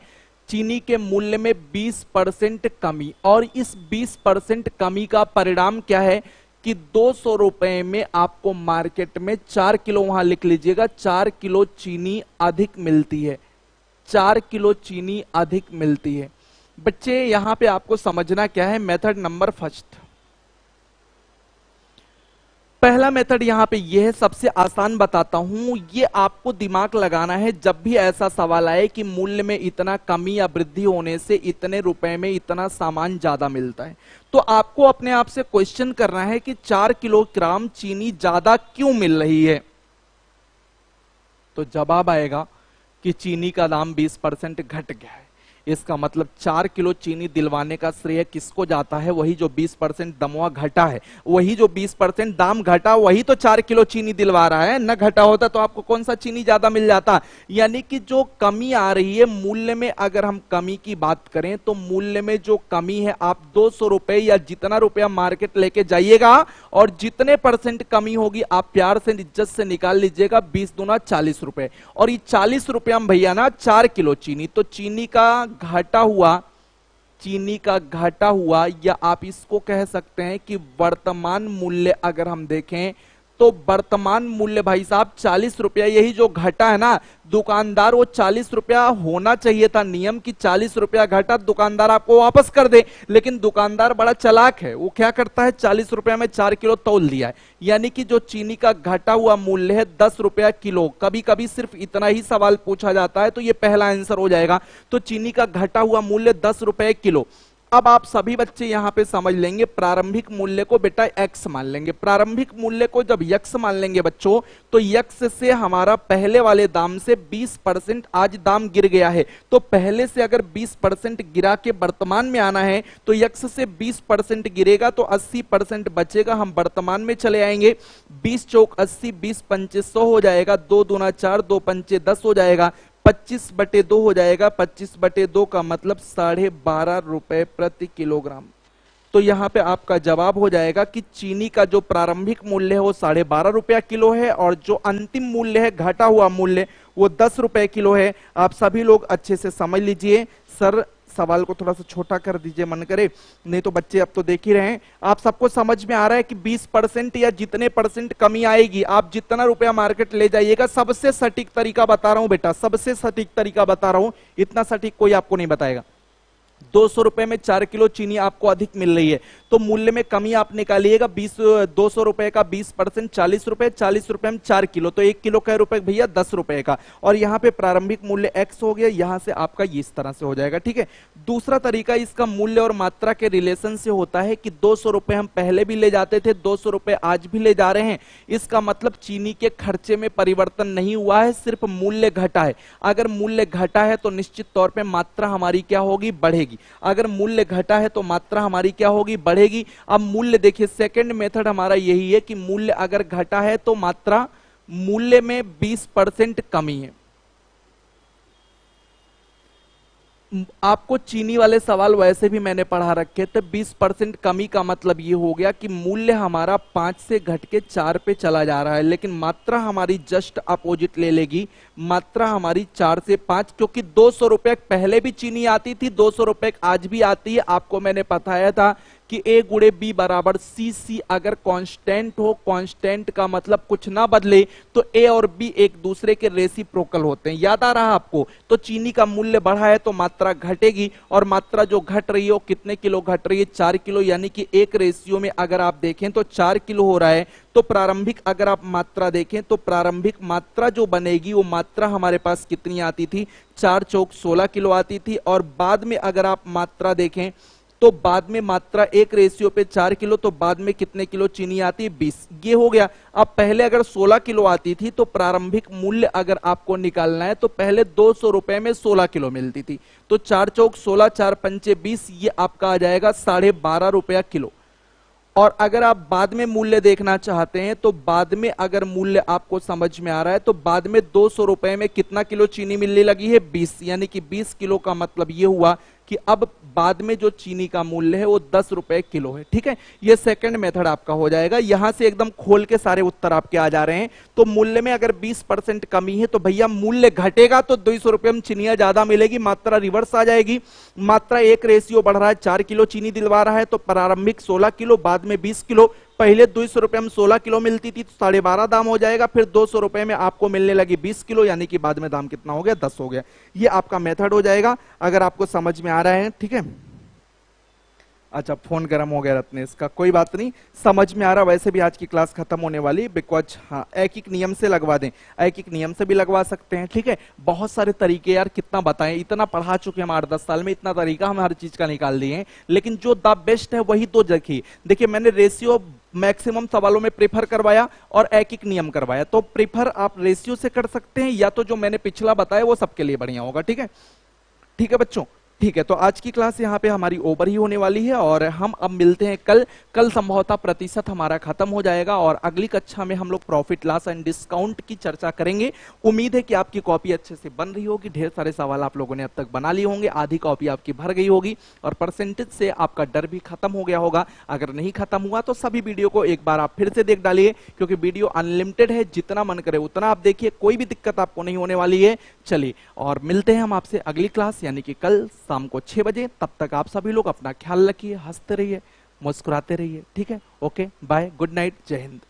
चीनी के मूल्य में 20% कमी, और इस 20% कमी का परिणाम क्या है कि 200 रुपए में आपको मार्केट में 4 किलो, वहां लिख लीजिएगा 4 किलो चीनी अधिक मिलती है, 4 किलो चीनी अधिक मिलती है। बच्चे यहां पे आपको समझना क्या है, मेथड नंबर फर्स्ट, पहला मेथड यहां पे यह है, सबसे आसान बताता हूं, ये आपको दिमाग लगाना है जब भी ऐसा सवाल आए कि मूल्य में इतना कमी या वृद्धि होने से इतने रुपए में इतना सामान ज्यादा मिलता है, तो आपको अपने आप से क्वेश्चन करना है कि 4 किलोग्राम चीनी ज्यादा क्यों मिल रही है। तो जवाब आएगा कि चीनी का दाम 20% घट गया है। इसका मतलब 4 किलो चीनी दिलवाने का श्रेय किसको जाता है, वही जो 20% दमवा घटा है, वही जो 20% दाम घटा, वही तो 4 किलो चीनी दिलवा रहा है। न घटा होता तो आपको कौन सा चीनी ज्यादा मिल जाता। यानी कि जो कमी आ रही है मूल्य में, अगर हम कमी की बात करें तो मूल्य में जो कमी है, आप 200 रुपए या जितना रुपया मार्केट लेके जाइएगा और जितने % कमी होगी आप प्यार से इज्जत से निकाल लीजिएगा, 20 दूना 40 रुपए, और ये 40 रुपया में भैया ना 4 किलो चीनी, तो चीनी का घटा हुआ, चीनी का घटा हुआ, या आप इसको कह सकते हैं कि वर्तमान मूल्य अगर हम देखें तो वर्तमान मूल्य भाई साहब 40 रुपया, यही जो घटा है ना, दुकानदार वो 40 रुपया होना चाहिए था नियम की, 40 रुपया घटा दुकानदार आपको वापस कर दे, लेकिन दुकानदार बड़ा चालाक है, वो क्या करता है 40 रुपया में 4 किलो तौल दिया है। यानी कि जो चीनी का घटा हुआ मूल्य है 10 रुपया किलो, कभी कभी सिर्फ इतना ही सवाल पूछा जाता है, तो ये पहला आंसर हो जाएगा। तो चीनी का घटा हुआ मूल्य 10 रुपए किलो। अब आप सभी बच्चे यहां पे समझ लेंगे, प्रारंभिक मूल्य को बेटा x मान लेंगे। प्रारंभिक मूल्य को जब x मान लेंगे बच्चों, तो x से हमारा पहले वाले दाम से 20% आज दाम गिर गया है, तो पहले से अगर 20% गिरा के वर्तमान में आना है तो x से 20% गिरेगा तो 80% बचेगा, हम वर्तमान में चले आएंगे। 20 चौक 80, 20 पंचे 100 हो जाएगा, 2 दूना 4, 2 पंचे 10 हो जाएगा, 25/2 हो जाएगा, 25/2 का मतलब 12.5 रुपए प्रति किलोग्राम। तो यहां पे आपका जवाब हो जाएगा कि चीनी का जो प्रारंभिक मूल्य है वो 12.5 रुपया किलो है, और जो अंतिम मूल्य है घटा हुआ मूल्य वो 10 रुपए किलो है। आप सभी लोग अच्छे से समझ लीजिए। सर सवाल को थोड़ा सा छोटा कर दीजिए, मन करे, नहीं तो बच्चे अब तो देख ही रहे हैं। आप सबको समझ में आ रहा है कि 20% या जितने % कमी आएगी, आप जितना रुपया मार्केट ले जाइएगा, सबसे सटीक तरीका बता रहा हूं बेटा, सबसे सटीक तरीका बता रहा हूं, इतना सटीक कोई आपको नहीं बताएगा। 200 रुपए में 4 किलो चीनी आपको अधिक मिल रही है, तो मूल्य में कमी आप निकालिएगा 200 रुपए का 20% 40 रुपए, 40 रुपए में 4 किलो, तो 1 किलो कै रुपए भैया 10 रुपए का, और यहां पे प्रारंभिक मूल्य x हो गया, यहां से आपका इस तरह से हो जाएगा, ठीक है। दूसरा तरीका इसका मूल्य और मात्रा के रिलेशन से होता है कि 200 रुपए हम पहले भी ले जाते थे, 200 रुपए आज भी ले जा रहे हैं, इसका मतलब चीनी के खर्चे में परिवर्तन नहीं हुआ है, सिर्फ मूल्य घटा है। अगर मूल्य घटा है तो निश्चित तौर पर मात्रा हमारी क्या होगी, बढ़ेगी। अगर मूल्य घटा है तो मात्रा हमारी क्या होगी, बढ़ेगी। अब मूल्य देखिए, सेकंड मेथड हमारा यही है कि मूल्य अगर घटा है तो मात्रा, मूल्य में 20% कमी है। आपको चीनी वाले सवाल वैसे भी मैंने पढ़ा रखे थे, 20% कमी का मतलब ये हो गया कि मूल्य हमारा 5 से घट के 4 पे चला जा रहा है, लेकिन मात्रा हमारी जस्ट अपोजिट ले लेगी, मात्रा हमारी 4 से 5, क्योंकि 200 रुपए पहले भी चीनी आती थी, 200 रुपए आज भी आती है। आपको मैंने बताया था कि ए गुणे बी बराबर सी, सी अगर कांस्टेंट हो, कांस्टेंट का मतलब कुछ ना बदले, तो ए और बी एक दूसरे के रेसिप्रोकल होते हैं। याद आ रहा आपको? तो चीनी का मूल्य बढ़ा है तो मात्रा घटेगी, और मात्रा जो घट रही है वो कितने किलो घट रही है? 4 किलो, यानी कि एक रेशियो में अगर आप देखें तो 4 किलो हो रहा है। तो प्रारंभिक अगर आप मात्रा देखें तो प्रारंभिक मात्रा जो बनेगी वो मात्रा हमारे पास कितनी आती थी? 4 चौक 16 किलो आती थी। और बाद में अगर आप मात्रा देखें तो बाद में मात्रा एक रेशियो पे 4 किलो, तो बाद में कितने किलो चीनी आती है? 20। ये हो गया। अब पहले अगर 16 किलो आती थी तो प्रारंभिक मूल्य अगर आपको निकालना है तो पहले 200 रुपए में 16 किलो मिलती थी। तो 4 चौक 16, 4 पंचे 20, ये आपका आ जाएगा 12.5 रुपया किलो। और अगर आप बाद में मूल्य देखना चाहते हैं तो बाद में अगर मूल्य आपको समझ में आ रहा है तो बाद में 200 रुपए में कितना किलो चीनी मिलने लगी है? 20, यानी कि 20 किलो का मतलब ये हुआ कि अब बाद में जो चीनी का मूल्य है वो 10 रुपए किलो है। ठीक है, ये सेकंड मेथड आपका हो जाएगा। यहां से एकदम खोल के सारे उत्तर आपके आ जा रहे हैं। तो मूल्य में अगर 20% कमी है तो भैया मूल्य घटेगा तो 200 रुपए में चीनियां ज्यादा मिलेगी, मात्रा रिवर्स आ जाएगी। मात्रा एक रेशियो बढ़ रहा है, 4 किलो चीनी दिलवा रहा है, तो प्रारंभिक 16 किलो, बाद में 20 किलो। पहले 200 रुपए में 16 किलो मिलती थी तो 12.5 दाम हो जाएगा, फिर 200 रुपए में आपको मिलने लगी 20 किलो, यानी कि बाद में दाम कितना हो गया? 10 हो गया। ये आपका मेथड हो जाएगा अगर आपको समझ में आ रहा है। ठीक है, अच्छा फोन गर्म हो गया रत्नेश का, कोई बात नहीं, समझ में आ रहा। वैसे भी आज की क्लास खत्म होने वाली, बिकॉज हाँ एक एक नियम से लगवा दें, एक एक नियम से भी लगवा सकते हैं। ठीक है, बहुत सारे तरीके यार, कितना बताएं, इतना पढ़ा चुके हम 8-10 साल में, इतना तरीका हम हर चीज का निकाल दिए हैं, लेकिन जो द बेस्ट है वही तो देखिए। देखिए मैंने रेशियो मैक्सिमम सवालों में प्रेफर करवाया और एक एक नियम करवाया, तो प्रेफर आप रेशियो से कर सकते हैं या तो जो मैंने पिछला बताया वो सबके लिए बढ़िया होगा। ठीक है, ठीक है बच्चों, ठीक है। तो आज की क्लास यहाँ पे हमारी ओवर ही होने वाली है और हम अब मिलते हैं कल। कल संभवतः प्रतिशत हमारा खत्म हो जाएगा और अगली कक्षा में हम लोग प्रॉफिट लॉस एंड डिस्काउंट की चर्चा करेंगे। उम्मीद है कि आपकी कॉपी अच्छे से बन रही होगी, ढेर सारे सवाल आप लोगों ने अब तक बना लिए होंगे, आधी कॉपी आपकी भर गई होगी और परसेंटेज से आपका डर भी खत्म हो गया होगा। अगर नहीं खत्म हुआ तो सभी वीडियो को एक बार आप फिर से देख डालिए, क्योंकि वीडियो अनलिमिटेड है, जितना मन करे उतना आप देखिए, कोई भी दिक्कत आपको नहीं होने वाली है। चलिए, और मिलते हैं हम आपसे अगली क्लास यानी कि कल शाम को 6 बजे। तब तक आप सभी लोग अपना ख्याल रखिए, हंसते रहिए, मुस्कुराते रहिए। ठीक है, ओके बाय, गुड नाइट, जय हिंद।